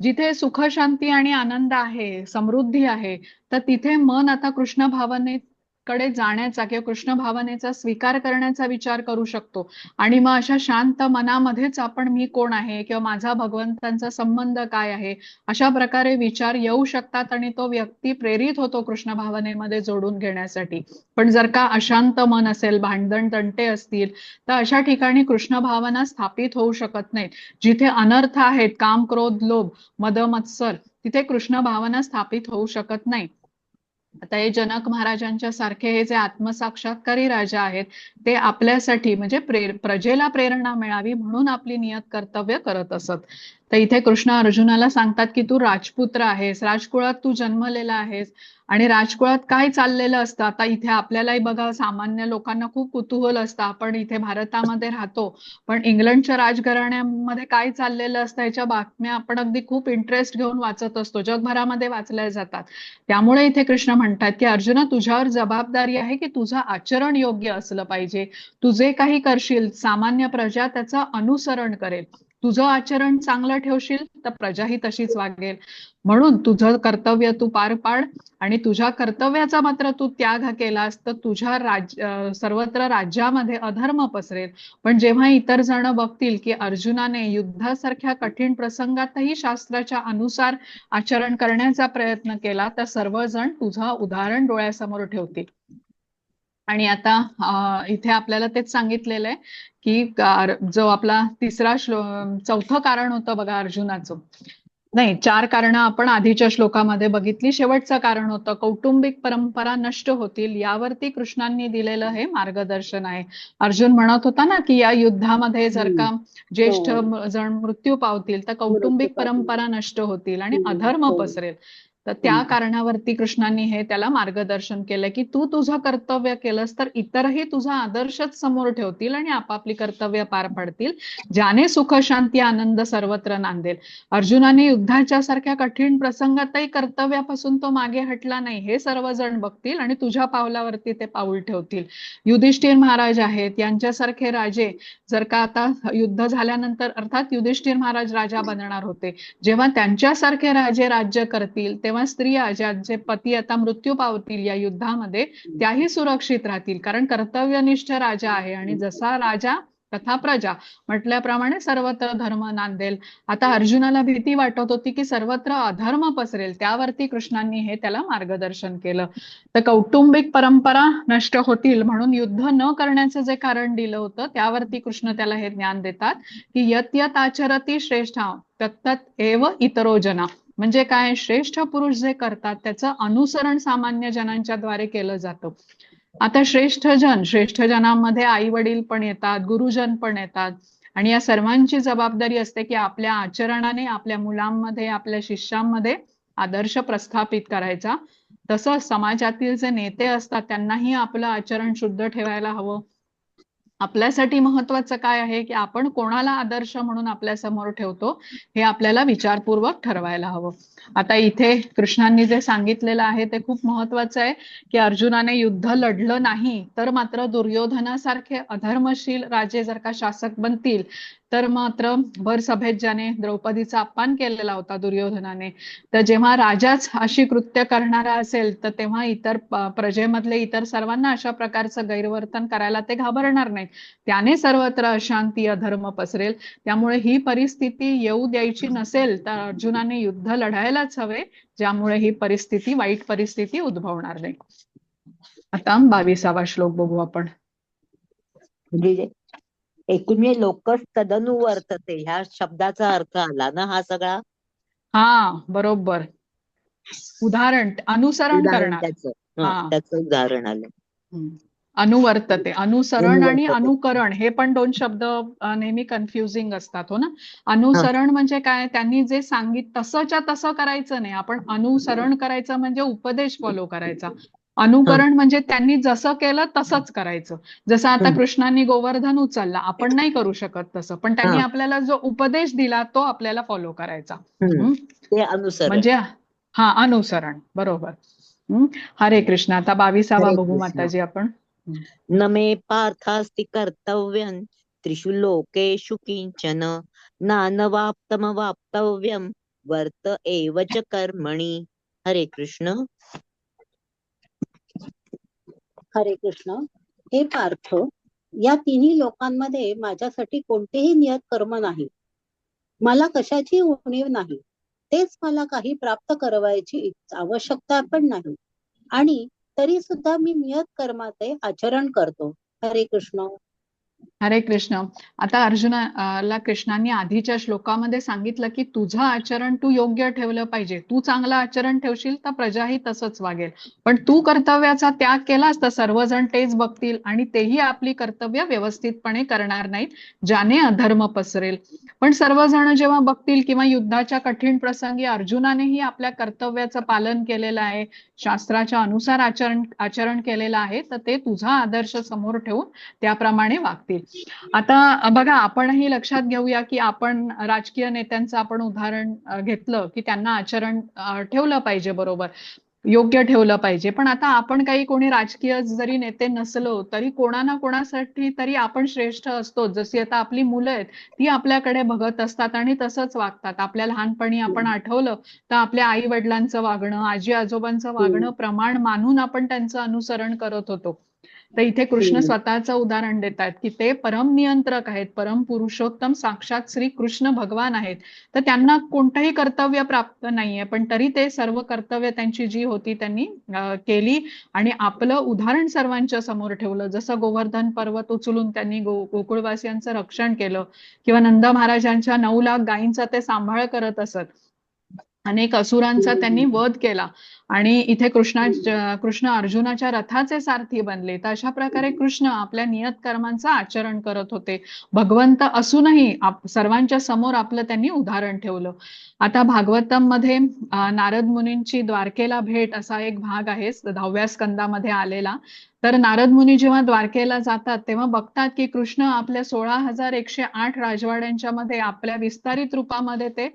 जिथे सुख, शांती आणि आनंद आहे, समृद्धी आहे, तर तिथे मन आता कृष्ण भावनेकडे जाण्याचा किंवा कृष्ण भावनेचा स्वीकार करण्याचा विचार करू शकतो. आणि मग अशा शांत मनामध्येच आपण मी कोण आहे किंवा माझा भगवंतांचा संबंध काय आहे अशा प्रकारे विचार येऊ शकतात आणि तो व्यक्ती प्रेरित होतो कृष्ण भावनेमध्ये जोडून घेण्यासाठी. पण जर का अशांत मन असेल, भांडण तंटे असतील, तर अशा ठिकाणी कृष्ण भावना स्थापित होऊ शकत नाहीत. जिथे अनर्थ आहेत, काम, क्रोध, लोभ, मद, मत्सर, तिथे कृष्ण भावना स्थापित होऊ शकत नाही. आता हे जनक महाराजांच्या सारखे हे जे आत्मसाक्षात्कारी राजा आहेत ते आपल्यासाठी म्हणजे प्रजेला प्रेरणा मिळावी म्हणून आपली नियत कर्तव्य करत असत. तर इथे कृष्ण अर्जुनाला सांगतात की तू राजपुत्र आहेस, राजकुळात तू जन्मलेला आहेस आणि राजकुळात काय चाललेलं असतं. आता इथे आपल्यालाही बघा, सामान्य लोकांना खूप कुतूहल असतं. आपण इथे भारतामध्ये राहतो पण इंग्लंडच्या राजघराण्यामध्ये काय चाललेलं असतं याच्या बातम्या आपण अगदी खूप इंटरेस्ट घेऊन वाचत असतो, जगभरामध्ये वाचल्या जातात. त्यामुळे इथे कृष्ण म्हणतात की अर्जुना, तुझ्यावर जबाबदारी आहे की तुझं आचरण योग्य असलं पाहिजे. तू जे काही करशील सामान्य प्रजा त्याचं अनुसरण करेल. तुझं आचरण चांगलं ठेवशील तर प्रजाही तशीच वागेल. म्हणून तुझं कर्तव्य तू पार पाड आणि तुझ्या कर्तव्याचा मात्र तू त्याग केलास तर तुझ्या सर्वत्र राज्यामध्ये अधर्म पसरेल. पण जेव्हा इतर जण बघतील की अर्जुनाने युद्धासारख्या कठीण प्रसंगातही शास्त्राच्या अनुसार आचरण करण्याचा प्रयत्न केला तर सर्वजण तुझं उदाहरण डोळ्यासमोर ठेवतील. आणि आता इथे आपल्याला तेच सांगितलेलं आहे की जो आपला चौथं कारण होतं बघा अर्जुनाचं. नाही, 4 कारणं आपण आधीच्या श्लोकामध्ये बघितली. शेवटचं कारण होतं कौटुंबिक परंपरा नष्ट होतील, यावरती कृष्णांनी दिलेलं हे मार्गदर्शन आहे. अर्जुन म्हणत होता ना की या युद्धामध्ये जर का ज्येष्ठ जण मृत्यू पावतील तर कौटुंबिक परंपरा नष्ट होतील आणि अधर्म पसरेल. तर त्या कारणावरती कृष्णांनी हे त्याला मार्गदर्शन केलं की तू तुझं कर्तव्य केलंस तर इतरही तुझा आदर्शच समोर ठेवतील आणि आपापली कर्तव्य पार पाडतील, ज्याने सुख शांती आनंद सर्वत्र नांदेल. अर्जुनाने युद्धाच्या सारख्या कठीण प्रसंगातही कर्तव्यापासून तो मागे हटला नाही, हे सर्वजण बघतील आणि तुझ्या पावलावरती ते पाऊल ठेवतील. युधिष्ठिर महाराज आहेत, यांच्यासारखे राजे जर का आता युद्ध झाल्यानंतर, अर्थात युधिष्ठिर महाराज राजा बनणार होते, जेव्हा त्यांच्यासारखे राजे राज्य करतील तेव्हा स्त्रिया ज्यांचे पती आता मृत्यू पावतील या युद्धामध्ये त्याही सुरक्षित राहतील, कारण कर्तव्यनिष्ठ राजा आहे आणि जसा राजा तथा प्रजा म्हटल्याप्रमाणे सर्वत्र धर्म नांदेल. आता अर्जुनाला भीती वाटत होती की सर्वत्र अधर्म पसरेल, त्यावरती कृष्णांनी हे त्याला मार्गदर्शन केलं. तर कौटुंबिक परंपरा नष्ट होतील म्हणून युद्ध न करण्याचं जे कारण दिलं होतं त्यावरती कृष्ण त्याला हे ज्ञान देतात की यत यत आचरती श्रेष्ठा तत्तत एव इतरो जना. म्हणजे काय, श्रेष्ठ पुरुष जे करतात त्याचं अनुसरण सामान्य जनांच्या द्वारे केलं जातं. आता श्रेष्ठ जनांमध्ये आई वडील पण येतात, गुरुजन पण येतात आणि या सर्वांची जबाबदारी असते की आपल्या आचरणाने आपल्या मुलांमध्ये, आपल्या शिष्यांमध्ये आदर्श प्रस्थापित करायचा. तसंच समाजातील जे नेते असतात त्यांनाही आपलं आचरण शुद्ध ठेवायला हवं. आपल्यासाठी महत्वाचं काय आहे की आपण कोणाला आदर्श म्हणून आपल्या समोर ठेवतो हे आपल्याला विचारपूर्वक ठरवायला हवं. आता इथे कृष्णांनी जे सांगितलेलं आहे ते खूप महत्वाचं आहे की अर्जुनाने युद्ध लढलं नाही तर मात्र दुर्योधनासारखे अधर्मशील राजे जर का शासक बनतील तर मात्र भर सभेत ज्याने द्रौपदीचा अपमान केलेला होता दुर्योधनाने, तर जेव्हा राजाच अशी कृत्य करणारा असेल तर तेव्हा इतर प्रजेमधले इतर सर्वांना अशा प्रकारचं गैरवर्तन करायला ते घाबरणार नाही, त्याने सर्वत्र अशांती अधर्म पसरेल. त्यामुळे ही परिस्थिती येऊ द्यायची नसेल तर अर्जुनाने युद्ध लढायलाच हवे, ज्यामुळे ही परिस्थिती, वाईट परिस्थिती उद्भवणार नाही. आता 22वा श्लोक बघू आपण. म्हणजे एकूण लोकस तदनुवर्तते ह्या शब्दाचा अर्थ आला ना हा सगळा. हा बरोबर, उदाहरण, अनुसरण करणार. त्याचं उदाहरण आलं. अनुवर्तते, अनुसरण आणि अनुकरण हे पण 2 शब्द नेहमी कन्फ्युजिंग असतात, हो ना. अनुसरण म्हणजे काय, त्यांनी जे तसंच्या तसं करायचं नाही, आपण अनुसरण करायचं म्हणजे उपदेश फॉलो करायचा. अनुकरण म्हणजे त्यांनी जसं केलं तसंच करायचं. जसं आता कृष्णांनी गोवर्धन उचलला, आपण नाही करू शकत तसं, पण त्यांनी आपल्याला जो उपदेश दिला तो आपल्याला फॉलो करायचा. ते अनुसरण म्हणजे अनुसरण, बरोबर. हरे कृष्ण. आता 22वा बघू माताजी आपण. न मे पार्थास्ति कर्तव्यं त्रिषु लोकेषु किंचन नानवाप्तमवाप्तव्यं वर्त एव च कर्मणि. हरे कृष्ण. हरे कृष्ण. हे पार्थ, या तिन्ही लोकांमध्ये माझ्यासाठी कोणतेही नियत कर्म नाही, मला कशाची उणीव नाही, तेच मला काही प्राप्त करवायची आवश्यकता पण नाही, आणि तरी सुद्धा मी नियत कर्माचे आचरण करतो. हरे कृष्ण. हरे कृष्ण. आता अर्जुनाला कृष्णांनी आधीच्या श्लोकामध्ये सांगितलं की तुझं आचरण तू योग्य ठेवलं पाहिजे, तू चांगलं आचरण ठेवशील तर प्रजाही तसंच वागेल, पण तू कर्तव्याचा त्याग केलास तर सर्वजण तेच बघतील आणि तेही आपली कर्तव्य व्यवस्थितपणे करणार नाहीत, ज्याने अधर्म पसरेल. पण सर्वजण जेव्हा बघतील किंवा युद्धाच्या कठीण प्रसंगी अर्जुनानेही आपल्या कर्तव्याचं पालन केलेलं आहे, शास्त्राच्या अनुसार आचरण केलेलं आहे, तर ते तुझा आदर्श समोर ठेवून त्याप्रमाणे वागतील. आता बघा, आपणही लक्षात घेऊया की आपण राजकीय नेत्यांचं आपण उदाहरण घेतलं की त्यांना आचरण ठेवलं पाहिजे, बरोबर. योग्य ठेवलं पाहिजे. पण आता आपण काही कोणी राजकीय जरी नेते नसलो तरी कोणा ना कोणासाठी तरी आपण श्रेष्ठ असतो. जशी आता आपली मुलं आहेत ती आपल्याकडे बघत असतात आणि तसंच वागतात. आपल्या लहानपणी आपण आठवलं तर आपल्या आई वडिलांचं वागणं, आजी आजोबांचं वागणं प्रमाण मानून आपण त्यांचं अनुसरण करत होतो. तर इथे कृष्ण स्वतःचं उदाहरण देत आहेत की ते परम नियंत्रक आहेत, परम पुरुषोत्तम साक्षात श्री कृष्ण भगवान आहेत. तर त्यांना कोणतंही कर्तव्य प्राप्त नाहीये, पण तरी ते सर्व कर्तव्य त्यांची जी होती त्यांनी केली आणि आपलं उदाहरण सर्वांच्या समोर ठेवलं. जसं गोवर्धन पर्वत उचलून त्यांनी गोकुळवासियांचं रक्षण केलं किंवा नंद महाराजांच्या 9 लाख गायींचा ते सांभाळ करत असत. अनेक असुरांचा त्यांनी वध केला आणि इथे कृष्ण अर्जुनाच्या रथाचे सारथी बनले. तर अशा प्रकारे कृष्ण आपल्या नियत कर्मांचं आचरण करत होते. भगवंत असूनही सर्वांच्या समोर आपलं त्यांनी उदाहरण ठेवलं. आता भागवतम मध्ये नारद मुनींची द्वारकेला भेट असा एक भाग आहे 10व्या स्कंदामध्ये आलेला. तर नारद मुनी जेव्हा द्वारकेला जातात तेव्हा बघतात की कृष्ण आपल्या 16,108 राजवाड्यांच्या मध्ये आपल्या विस्तारित रूपामध्ये ते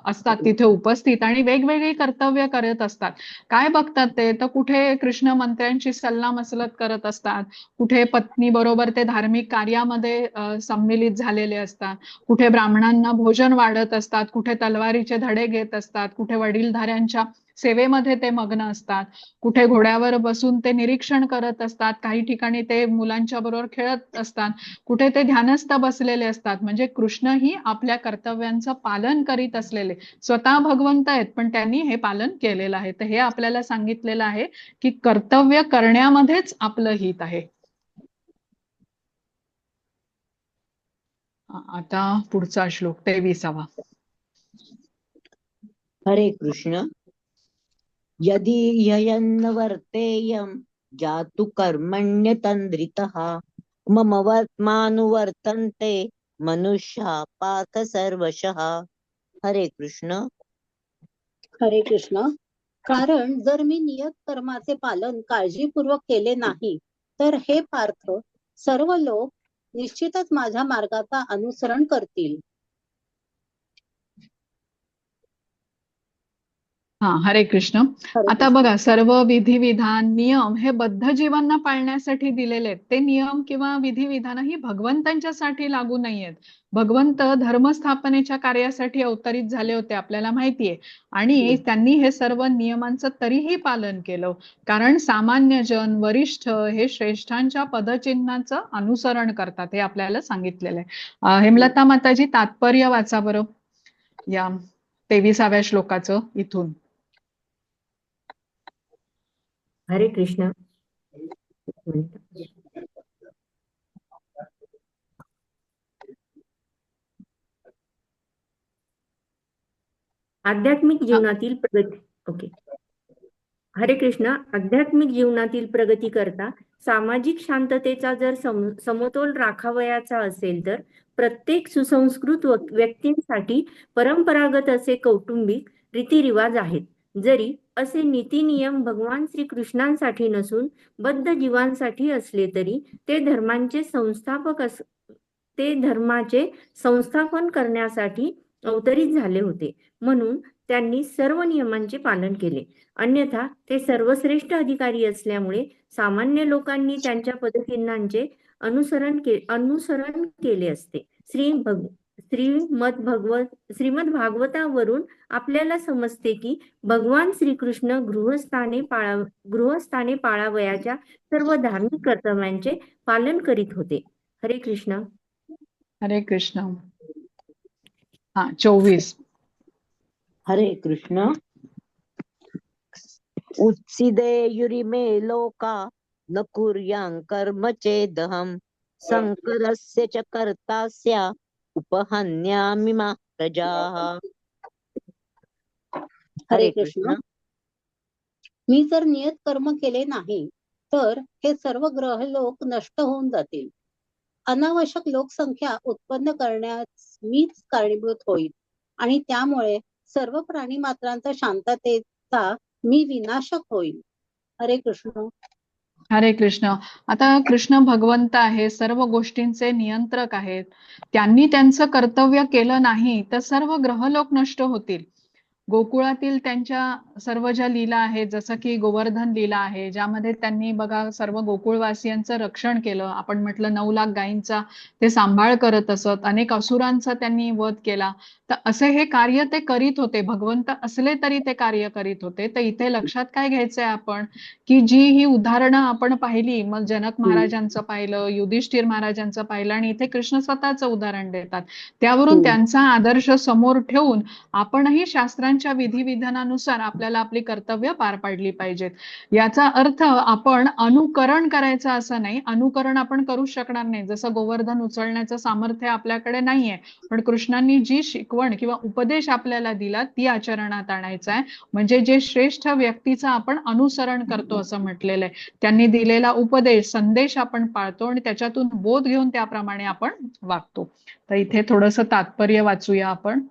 असतात तिथे उपस्थित आणि वेगवेगळी कर्तव्य करत असतात. काय बघतात ते तर कुठे कृष्ण मंत्र्यांची सल्लामसलत करत असतात, कुठे पत्नी बरोबर ते धार्मिक कार्यामध्ये सम्मिलित झालेले असतात, कुठे ब्राह्मणांना भोजन वाढत असतात, कुठे तलवारीचे धडे घेत असतात, कुठे वडीलधाऱ्यांच्या सेवेमध्ये ते मग्न असतात, कुठे घोड्यावर बसून ते निरीक्षण करत असतात, काही ठिकाणी ते मुलांच्या बरोबर खेळत असतात, कुठे ते ध्यानस्थ बसलेले असतात. म्हणजे कृष्ण ही आपल्या कर्तव्यांचं पालन करीत असलेले स्वतः भगवंत आहेत पण त्यांनी हे पालन केलेलं आहे. तर हे आपल्याला सांगितलेलं आहे की कर्तव्य करण्यामध्येच आपलं हित आहे. आता पुढचा श्लोक 23वा. हरे कृष्ण. यदि ह्ययन्नवर्तेयं जातु कर्मण्यतन्द्रितः मम वर्त्मानुवर्तन्ते मनुष्या पार्थ सर्वशः. हरे कृष्ण. हरे कृष्ण. कारण जर मी नियत कर्माचे पालन काळजीपूर्वक केले नाही तर हे पार्थ सर्व लोक निश्चितच माझ्या मार्गाचा अनुसरण करतील. हरे कृष्ण. आता बघा सर्व विधी विधान नियम हे बद्ध जीवांना पाळण्यासाठी दिलेले आहेत. ते नियम किंवा विधी विधान ही भगवंतांच्यासाठी लागू नाहीयेत. भगवंत धर्मस्थापनेच्या कार्यासाठी अवतरित झाले होते आपल्याला माहितीये आणि त्यांनी हे सर्व नियमांचं तरीही पालन केलं. कारण सामान्य जन वरिष्ठ हे श्रेष्ठांच्या पदचिन्हांचं अनुसरण करतात हे आपल्याला सांगितलेलं आहे. हेमलता माताजी तात्पर्य वाचा बरं या 23व्या श्लोकाचं इथून. हरे कृष्ण. आध्यात्मिक जीवनातील प्रगती. ओके. हरे कृष्ण. आध्यात्मिक जीवनातील प्रगती करता सामाजिक शांततेचा जर समतोल राखावयाचा असेल तर प्रत्येक सुसंस्कृत व्यक्तींसाठी परंपरागत असे कौटुंबिक रीतिरिवाज आहेत. जरी असे नीती नियम भगवान श्रीकृष्णांसाठी नसून बद्ध जीवांसाठी असले तरी ते धर्माचे संस्थापन करण्यासाठी अवतरित झाले होते. म्हणून त्यांनी सर्व नियमांचे पालन केले. अन्यथा ते सर्वश्रेष्ठ अधिकारी असल्यामुळे सामान्य लोकांनी त्यांच्या पदचिन्हांचे अनुसरण केले असते. श्रीमद भागवतावरून आपल्याला समजते की भगवान श्रीकृष्ण गृहस्थाने पाळावयाच्या सर्व धार्मिक कर्तव्यांचे पालन करीत होते. हरे कृष्ण. हरे कृष्ण. 24. हरे कृष्ण. उत्सीदेयुरिमे लोका न कुर्यां कर्म चेदहं संकरस्य च कर्तास्य उपहन्यामि मा प्रजाः. हरे कृष्ण. मी जर नियत कर्म केले नाही तर हे सर्व ग्रहलोक नष्ट होऊन जातील. अनावश्यक लोकसंख्या उत्पन्न करण्यास मीच कारणीभूत होईल आणि त्यामुळे सर्व प्राणी मात्रांचा शांततेचा मी विनाशक होईल. हरे कृष्ण. हरे कृष्ण. आता कृष्ण भगवंत आहे, सर्व गोष्टींचे नियंत्रक आहेत. त्यांनी त्यांचं कर्तव्य केलं नाही तर सर्व ग्रहलोक नष्ट होतील गोकुळातील त्यांच्या सर्व ज्या लीला आहेत, जसं की गोवर्धन लीला आहे, ज्यामध्ये त्यांनी बघा सर्व गोकुळवासियांचं रक्षण केलं. आपण म्हटलं 9 लाख गायींचा ते सांभाळ करत असत, अनेक असुरांचा त्यांनी वध केला. तर असे हे कार्य ते करीत होते. भगवंत असले तरी ते कार्य करीत होते. तर इथे लक्षात काय घ्यायचंय आपण, की जी ही उदाहरणं आपण पाहिली, मग जनक महाराजांचं पाहिलं, युधिष्ठिर महाराजांचं पाहिलं आणि इथे कृष्ण स्वतःचं उदाहरण देतात. त्यावरून त्यांचा आदर्श समोर ठेवून आपणही शास्त्रांच्या विधिविधानानुसार आपल्याला आपली कर्तव्य पार पाडली पाहिजेत. याचा अर्थ आपण अनुकरण करायचं असं नाही. अनुकरण आपण करू शकणार नाही. जसं गोवर्धन उचलण्याचं सामर्थ्य आपल्याकडे नाहीये, पण कृष्णांनी जी शिकवण किंवा उपदेश आपल्याला दिला ती आचरणात आणायचं आहे. म्हणजे जे श्रेष्ठ व्यक्तीचं आपण अनुसरण करतो असं म्हटलेलं आहे. त्यांनी दिलेला उपदेश, संदेश आपण पाळतो आणि त्याच्यातून बोध घेऊन त्याप्रमाणे आपण वागतो. तर इथे थोडंसं तात्पर्य वाचूया आपण.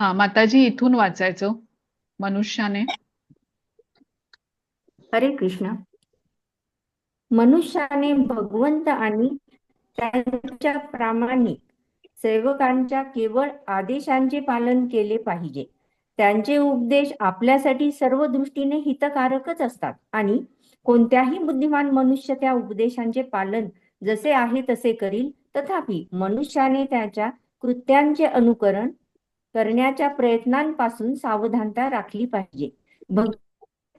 हा माताजी, इथून वाचायचं मनुष्याने. हरे कृष्ण. मनुष्याने भगवंत आणि त्यांच्या प्रामाणिक सेवकांच्या केवळ आदेशांचे पालन केले पाहिजे. त्यांचे उपदेश आपल्यासाठी सर्व दृष्टीने हितकारकच असतात आणि कोणत्याही बुद्धिमान मनुष्य त्या उपदेशांचे पालन जसे आहे तसे करील. तथापि मनुष्याने त्याच्या कृत्यांचे अनुकरण करण्याच्या प्रयत्नांपासून सावधानता राखली पाहिजे.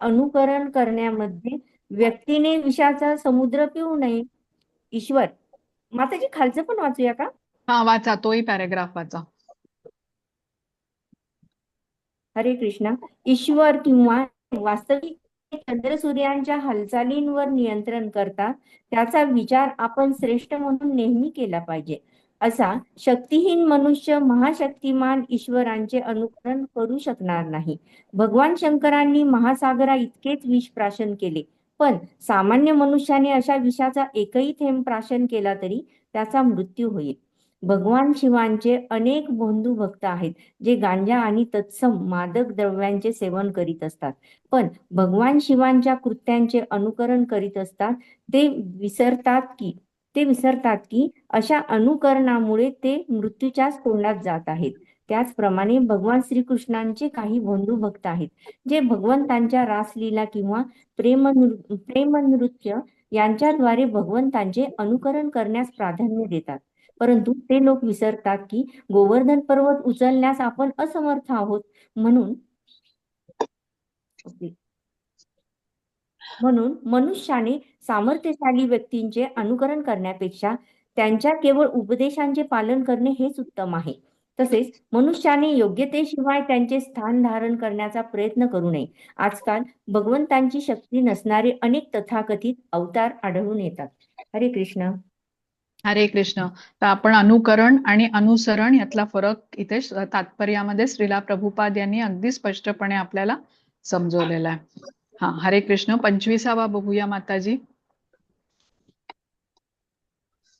अनुकरण करण्यामध्ये व्यक्तीने विषाचा समुद्र पिऊ नये. ईश्वर, माताजी खालचं पण वाचूया का? हा वाचा, तोही पॅरेग्राफ वाचा. हरे कृष्ण. ईश्वर किंवा वास्तविक चंद्रसूर्यांच्या हालचालींवर नियंत्रण करतात, त्याचा विचार आपण श्रेष्ठ म्हणून नेहमी केला पाहिजे. असा शक्तिहीन मनुष्य महाशक्तिमान ईश्वरांचे अनुकरण करू शकणार नाही. भगवान शंकरांनी महासागरा इतकेच विष प्राशन केले, पण सामान्य मनुष्याने अशा विषाचा एकही थेंब प्राशन केला तरी त्याचा मृत्यू होईल. भगवान शिवांचे अनेक बंधू भक्त आहेत जे गांजा आणि तत्सम मादक द्रव्यांचे सेवन करीत असतात, पण भगवान शिवांच्या कृत्यांचे अनुकरण करीत असतात. ते विसरतात की अशा अनुकरणामुळे ते मृत्यूच्याच तोंडात जात आहेत. त्याचप्रमाणे भगवान श्रीकृष्णांचे काही बंधू भक्त आहेत जे भगवंतांच्या रासलीला किंवा प्रेमनृत्य यांच्याद्वारे भगवंतांचे अनुकरण करण्यास प्राधान्य देतात. परंतु ते लोक विसरतात की गोवर्धन पर्वत उचलण्यास आपण असमर्थ आहोत. म्हणून मनुष्याने सामर्थ्यशाली व्यक्तींचे अनुकरण करण्यापेक्षा त्यांच्या केवळ उपदेशांचे पालन करणे हेच उत्तम आहे. तसेच मनुष्याने योग्यतेशिवाय त्यांचे स्थान धारण करण्याचा प्रयत्न करू नये. आजकाल भगवंतांची शक्ती नसणारे अनेक तथाकथित अवतार आढळून येतात. हरे कृष्ण. हरे कृष्ण. तर आपण अनुकरण आणि अनुसरण यातला फरक इथे तात्पर्यामध्ये श्रीला प्रभुपाद यांनी अगदी स्पष्टपणे आपल्याला समजवलेला आहे. हा, हरे कृष्ण. 25वा बघूया माताजी.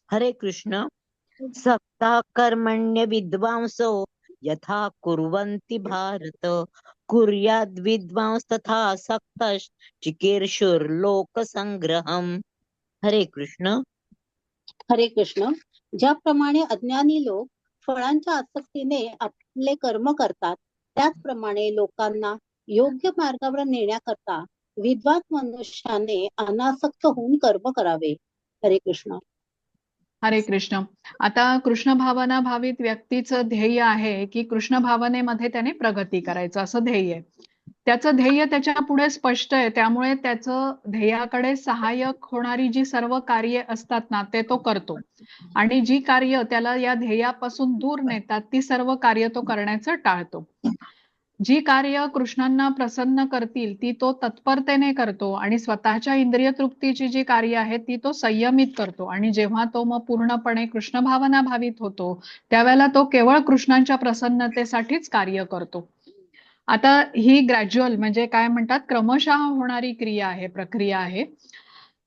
हरे कृष्ण. सक्ता कर्मण्य विद्वांसो यथा कुर्वन्ति भारत कुर्याद् विद्वांस तथा सक्तश् चिकीर्षुर्लोक संग्रहम. हरे कृष्ण. हरे कृष्ण. ज्याप्रमाणे अज्ञानी लोक फळांच्या आसक्तीने आपले कर्म करतात, त्याचप्रमाणे लोकांना योग्य मार्गावर नेण्याकरता विद्वान मनुष्याने अनासक्त होऊन कर्म करावे. हरे कृष्ण. हरे कृष्ण. आता कृष्ण भावना भावित व्यक्तीचं ध्येय आहे की कृष्ण भावनेमध्ये त्याने प्रगती करायचं, असं ध्येय आहे. त्याचं ध्येय त्याच्या पुढे स्पष्ट आहे, त्यामुळे त्याचं ध्येयाकडे सहाय्यक होणारी जी सर्व कार्य असतात ना, ते तो करतो. आणि जी कार्य त्याला या ध्येयापासून दूर नेतात ती सर्व कार्य तो करण्याचं टाळतो. जी कार्य कृष्णांना प्रसन्न करतील ती तो तत्परतेने करतो आणि स्वतःच्या इंद्रिय तृप्तीची जी कार्य आहेत ती तो संयमित करतो. आणि जेव्हा तो मग पूर्णपणे कृष्ण भावना भावित होतो त्यावेळेला तो केवळ कृष्णांच्या प्रसन्नतेसाठीच कार्य करतो. आता ही ग्रॅज्युअल म्हणजे काय म्हणतात, क्रमशः होणारी प्रक्रिया आहे.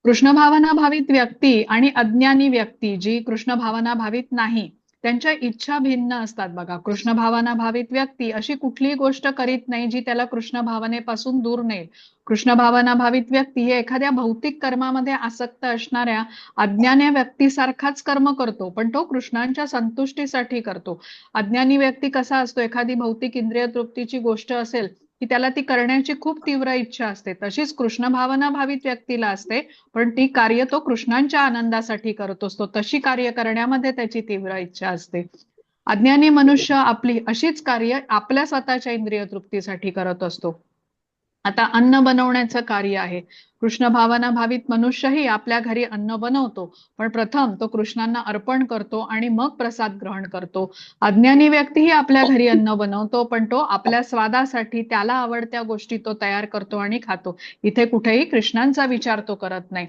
कृष्ण भावना भावित व्यक्ती आणि अज्ञानी व्यक्ती जी कृष्ण भावना भावित नाही, त्यांच्या इच्छा भिन्न असतात बघा. कृष्ण भावना भावित व्यक्ती अशी कुठलीही गोष्ट करीत नाही जी त्याला कृष्ण भावनेपासून दूर नेईल. कृष्ण भावना भावित व्यक्ती हे एखाद्या भौतिक कर्मामध्ये आसक्त असणाऱ्या अज्ञानी व्यक्तीसारखाच कर्म करतो, पण तो कृष्णांच्या संतुष्टीसाठी करतो. अज्ञानी व्यक्ती कसा असतो, एखादी भौतिक इंद्रिय तृप्तीची गोष्ट असेल की त्याला ती करण्याची खूप तीव्र इच्छा असते, तशीच कृष्ण भावना भावित व्यक्तीला असते, पण ती कार्य तो कृष्णांच्या आनंदासाठी करत असतो. तशी कार्य करण्यामध्ये त्याची तीव्र इच्छा असते. अज्ञानी मनुष्य आपली अशीच कार्य आपल्या स्वतःच्या इंद्रिय तृप्तीसाठी करत असतो. आता अन्न बनवण्याचं कार्य आहे. कृष्ण भावना भावित मनुष्यही आपल्या घरी अन्न बनवतो, पण प्रथम तो कृष्णांना अर्पण करतो आणि मग प्रसाद ग्रहण करतो. अज्ञानी व्यक्तीही आपल्या घरी अन्न बनवतो, पण तो आपल्या स्वादासाठी त्याला आवडत्या गोष्टी तो तयार करतो आणि खातो. इथे कुठेही कृष्णांचा विचार तो करत नाही.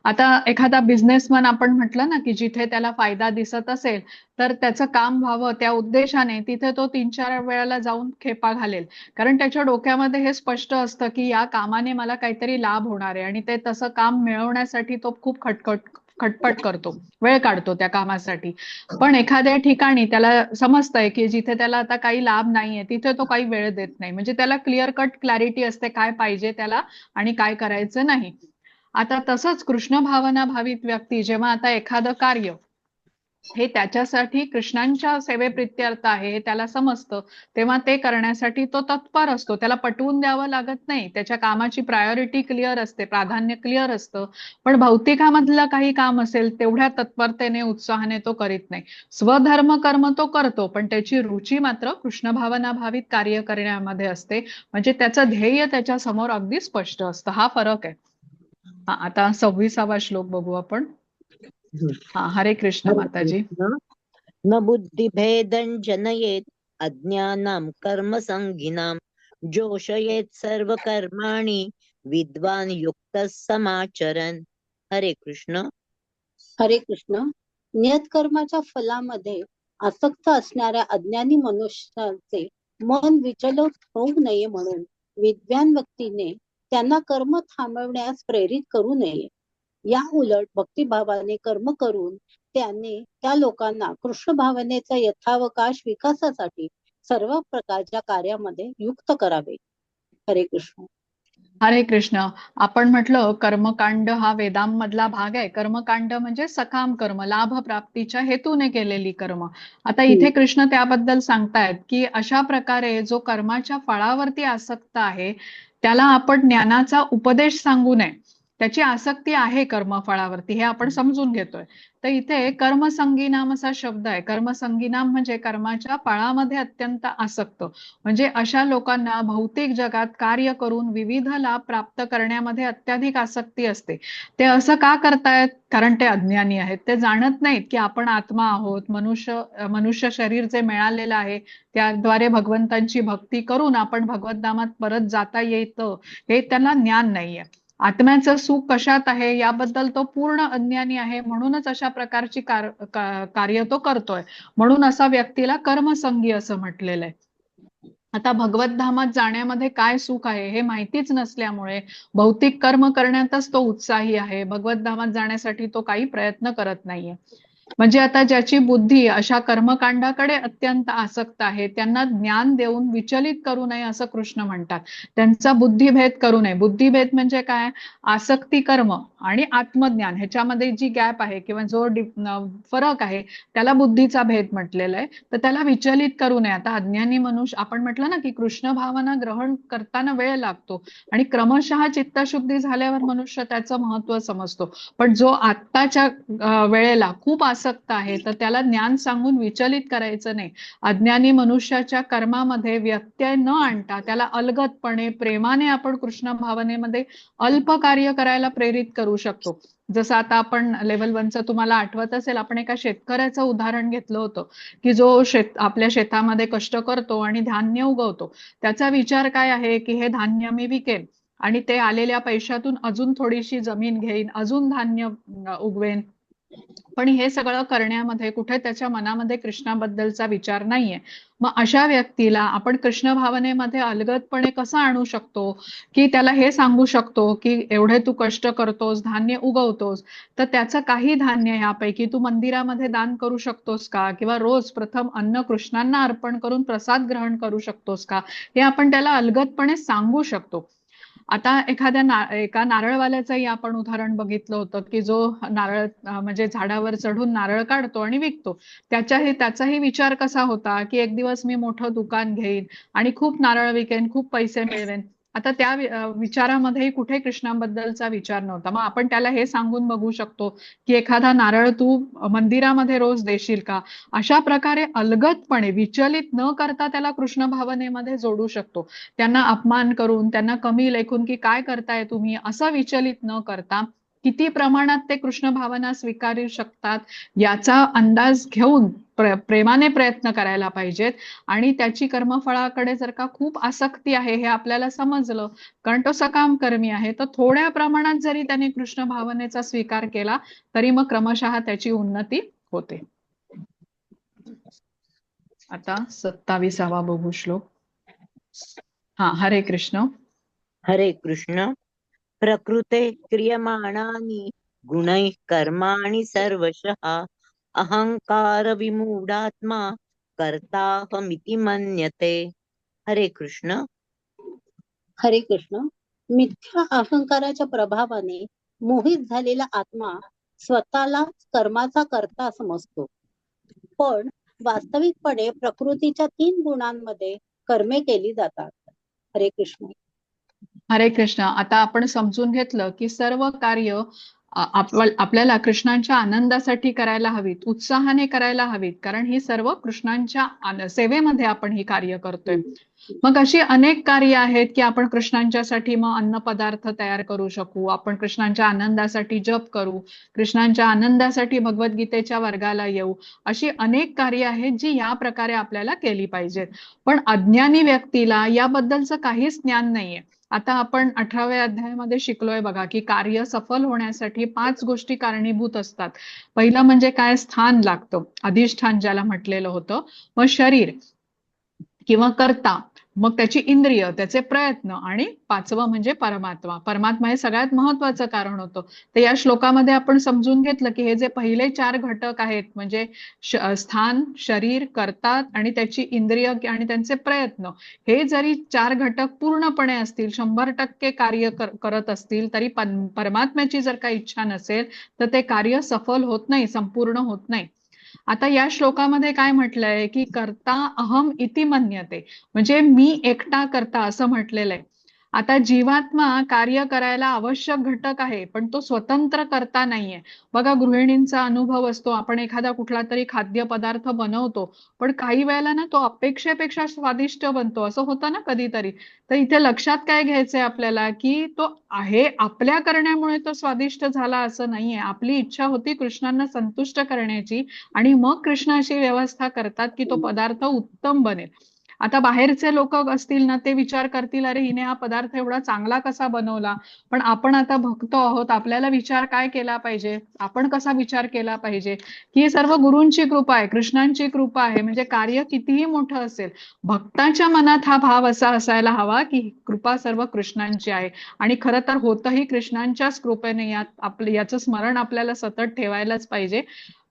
आता एखादा बिझनेसमन आपण म्हटलं ना की जिथे त्याला फायदा दिसत असेल तर त्याचं काम व्हावं त्या उद्देशाने तिथे तो 3-4 वेळेला जाऊन खेपा घालेल, कारण त्याच्या डोक्यामध्ये हे स्पष्ट असतं की या कामाने मला काहीतरी लाभ होणार आहे आणि ते तसं काम मिळवण्यासाठी तो खूप खटपट करतो, वेळ काढतो त्या कामासाठी. पण एखाद्या ठिकाणी त्याला समजतंय की जिथे त्याला आता काही लाभ नाहीये तिथे तो काही वेळ देत नाही, म्हणजे त्याला क्लिअर कट क्लॅरिटी असते काय पाहिजे त्याला आणि काय करायचं नाही. आता तसंच कृष्ण भावना भावित व्यक्ती जेव्हा आता एखादं कार्य हे त्याच्यासाठी कृष्णांच्या सेवेप्रित्यर्थ आहे हे त्याला समजतं, तेव्हा ते करण्यासाठी तो तत्पर असतो. त्याला पटवून द्यावं लागत नाही, त्याच्या कामाची प्रायोरिटी क्लिअर असते, प्राधान्य क्लिअर असतं. पण भौतिकामधलं काही काम असेल तेवढ्या तत्परतेने उत्साहाने तो करीत नाही. स्वधर्म कर्म तो करतो, पण त्याची रुची मात्र कृष्ण भावना भावित कार्य करण्यामध्ये असते, म्हणजे त्याचं ध्येय त्याच्या समोर अगदी स्पष्ट असतं. हा फरक आहे. आता 26वा श्लोक बघू आपण. हरे कृष्ण हरे माताजी. कृष्ण. न बुद्धिभेदं जनयेत अज्ञानां कर्मसंगिनां जोषयेत सर्वकर्माणि विद्वान युक्तः समाचरन्. हरे कृष्ण. हरे कृष्ण. नियतकर्माच्या फलामध्ये आसक्त असणाऱ्या अज्ञानी मनुष्याचे मन विचलित होऊ नये म्हणून विद्वान व्यक्तीने त्यांना कर्म थांबवण्यास प्रेरित करू नये. या उलट भक्तिभावाने कर्म करून त्याने त्या लोकांना कृष्ण भावनेचा यथावकाश विकासासाठी सर्व प्रकारच्या कार्यामध्ये युक्त करावे. हरे कृष्ण. हरे कृष्ण. आपण म्हटलं कर्मकांड हा वेदांमधला भाग आहे. कर्मकांड म्हणजे सकाम कर्म, लाभ प्राप्तीच्या हेतूने केलेली कर्म. आता इथे कृष्ण त्याबद्दल सांगतायत की अशा प्रकारे जो कर्माच्या फळावरती आसक्त आहे त्याला आपण ज्ञानाचा उपदेश सांगू नये. त्याची आसक्ती आहे कर्मफळावरती हे आपण समजून घेतोय. तर इथे कर्मसंगीनाम असा शब्द आहे. कर्मसंगीनाम म्हणजे कर्माच्या फळामध्ये अत्यंत आसक्त, म्हणजे अशा लोकांना भौतिक जगात कार्य करून विविध लाभ प्राप्त करण्यामध्ये अत्याधिक आसक्ती असते. ते असं का करतायत? कारण ते अज्ञानी आहेत. ते जाणत नाहीत की आपण आत्मा आहोत, मनुष्य शरीर जे मिळालेलं आहे त्याद्वारे भगवंतांची भक्ती करून आपण भगवद्धामात परत जाता येतं हे त्यांना ज्ञान नाहीये. आत्म्याचं सुख कशात आहे याबद्दल तो पूर्ण अज्ञानी आहे, म्हणूनच अशा प्रकारची कार्य तो करतोय. म्हणून असा व्यक्तीला कर्मसंगी असं म्हटलेलं आहे. आता भगवद्धामात जाण्यामध्ये काय सुख आहे हे माहितीच नसल्यामुळे भौतिक कर्म करण्यातच तो उत्साही आहे. भगवद्धामात जाण्यासाठी तो काही प्रयत्न करत नाहीये. म्हणजे आता ज्याची बुद्धी अशा कर्मकांडाकडे अत्यंत आसक्त आहे त्यांना ज्ञान देऊन विचलित करू नये असं कृष्ण म्हणतात. त्यांचा बुद्धिभेद करू नये. बुद्धिभेद म्हणजे काय? आसक्ती कर्म आणि आत्मज्ञान ह्याच्यामध्ये जी गॅप आहे किंवा जो फरक आहे त्याला बुद्धीचा भेद म्हटलेला आहे. तर त्याला विचलित करू नये. आता अज्ञानी मनुष्य आपण म्हटलं ना की कृष्ण भावना ग्रहण करताना वेळ लागतो आणि क्रमशः चित्तशुद्धी झाल्यावर मनुष्य त्याचं महत्व समजतो. पण जो आत्ताच्या वेळेला खूप आसक्त आहे तर त्याला ज्ञान सांगून विचलित करायचं नाही. अज्ञानी मनुष्याच्या कर्मामध्ये व्यत्यय न आणता त्याला अलगदपणे प्रेमाने आपण कृष्ण भावनेमध्ये अल्प कार्य करायला प्रेरित करू शकतो. जसं आता आपण लेव्हल 1चं तुम्हाला आठवत असेल, आपण एका शेतकऱ्याचं उदाहरण घेतलं होतं की जो आपल्या शेतामध्ये कष्ट करतो आणि धान्य उगवतो. त्याचा विचार काय आहे की हे धान्य मी विकेन आणि ते आलेल्या पैशातून अजून थोडीशी जमीन घेईन, अजून धान्य उगवेन पण हे सगळं करण्यामध्ये कुठे त्याच्या मनामध्ये कृष्णाबद्दलचा विचार नाहीये. मग अशा व्यक्तीला आपण कृष्ण भावनेमध्ये अलगदपणे कसं आणू शकतो, की त्याला हे सांगू शकतो की एवढे तू कष्ट करतोस, धान्य उगवतोस, तर त्याचं काही धान्य यापैकी तू मंदिरामध्ये दान करू शकतोस का, किंवा रोज प्रथम अन्न कृष्णांना अर्पण करून प्रसाद ग्रहण करू शकतोस का, हे आपण त्याला अलगदपणे सांगू शकतो. आता एका नारळवाल्याचंही आपण उदाहरण बघितलं होतं, की जो नारळ म्हणजे झाडावर चढून नारळ काढतो आणि विकतो. त्याचाही विचार कसा होता, की एक दिवस मी मोठं दुकान घेईन आणि खूप नारळ विकेन, खूप पैसे मिळवेन. आता त्या विचारामध्येही कुठे कृष्णाबद्दलचा विचार नव्हता. मग आपण त्याला हे सांगून बघू शकतो, की एखादा नारळ तू मंदिरामध्ये रोज देशील का? अशा प्रकारे अलगदपणे विचलित न करता त्याला कृष्ण भावनेमध्ये जोडू शकतो. त्यांना अपमान करून, त्यांना कमी लेखून की काय करताय तुम्ही, असं विचलित न करता किती प्रमाणात ते कृष्ण भावना स्वीकारू शकतात याचा अंदाज घेऊन प्रेमाने प्रयत्न करायला पाहिजेत. आणि त्याची कर्मफळाकडे जर का खूप आसक्ती आहे हे आपल्याला समजलं, कारण तो सकाम कर्मी आहे, तर थोड्या प्रमाणात जरी त्याने कृष्ण भावनेचा स्वीकार केला तरी मग क्रमशः त्याची उन्नती होते. आता 27वा बघू श्लोक. हरे कृष्ण. हरे कृष्ण. प्रकृते क्रियमाणानि गुणैः कर्माणि सर्वशः अहंकार विमूढात्मा कर्ताहमिति मन्यते. हरे कृष्ण. हरे कृष्ण. मिथ्या अहंकाराच्या प्रभावाने मोहित झालेला आत्मा स्वतःला कर्माचा कर्ता समजतो, पण वास्तविकपणे प्रकृतीच्या 3 गुणांमध्ये कर्मे केली जातात. हरे कृष्ण. हरे कृष्ण. आता आपण समजून घेतलं की सर्व कार्य आपल्याला कृष्णांच्या आनंदासाठी करायला हवीत, उत्साहाने करायला हवीत, कारण ही सर्व कृष्णांच्या सेवेमध्ये आपण ही कार्य करतोय. मग अशी अनेक कार्य आहेत की आपण कृष्णांच्यासाठी मग अन्न पदार्थ तयार करू शकू, आपण कृष्णांच्या आनंदासाठी जप करू, कृष्णांच्या आनंदासाठी भगवद्गीतेच्या वर्गाला येऊ. अशी अनेक कार्य आहेत जी या प्रकारे आपल्याला केली पाहिजेत. पण अज्ञानी व्यक्तीला याबद्दलचं काहीच ज्ञान नाहीये. आता आपण 18व्या अध्यायामध्ये शिकलोय बघा, की कार्य सफल होण्यासाठी 5 गोष्टी कारणीभूत असतात. पहिलं म्हणजे काय, स्थान लागतं, अधिष्ठान ज्याला म्हटलेलं होतं. मग शरीर किंवा कर्ता, मग त्याची इंद्रिय, त्याचे प्रयत्न, आणि 5वं म्हणजे परमात्मा. परमात्मा हे सगळ्यात महत्वाचं कारण होतं. तर या श्लोकामध्ये आपण समजून घेतलं की हे जे पहिले 4 घटक आहेत, म्हणजे स्थान, शरीर, कर्ता आणि त्याची इंद्रिय आणि त्यांचे प्रयत्न, हे जरी 4 घटक पूर्णपणे असतील, 100% कार्य करत असतील, तरी परमात्म्याची जर काही इच्छा नसेल तर ते कार्य सफल होत नाही, संपूर्ण होत नाही. आता या श्लोकामध्ये काय म्हटलंय, की कर्ता अहम इति मन्यते, म्हणजे मी एकटा कर्ता असं म्हटलेलं आहे. आता जीवात्मा कार्य करायला आवश्यक घटक आहे, पण तो स्वतंत्र कर्ता नाहीये. बघा, गृहिणींचा अनुभव असतो, आपण एखादा कुठला तरी खाद्यपदार्थ बनवतो, पण काही वेळेला ना तो अपेक्षेपेक्षा स्वादिष्ट बनतो, असं होतं ना कधीतरी. तर इथे लक्षात काय घ्यायचंय आपल्याला, की तो आहे आपल्या करण्यामुळे तो स्वादिष्ट झाला असं नाहीये. आपली इच्छा होती कृष्णांना संतुष्ट करण्याची, आणि मग कृष्ण अशी व्यवस्था करतात की तो पदार्थ उत्तम बनेल. आता बाहेरचे लोक असतील ना, ते विचार करतील, अरे हिने हा पदार्थ एवढा चांगला कसा बनवला. पण आपण आता भक्त आहोत, आपल्याला विचार काय केला पाहिजे, आपण कसा विचार केला पाहिजे, की ही सर्व गुरूंची कृपा आहे, कृष्णांची कृपा आहे. म्हणजे कार्य कितीही मोठं असेल, भक्ताच्या मनात हा भाव असा असायला हवा की कृपा सर्व कृष्णांची आहे, आणि खरं तर होतही कृष्णांच्याच कृपेने. याचं स्मरण आपल्याला सतत ठेवायलाच पाहिजे,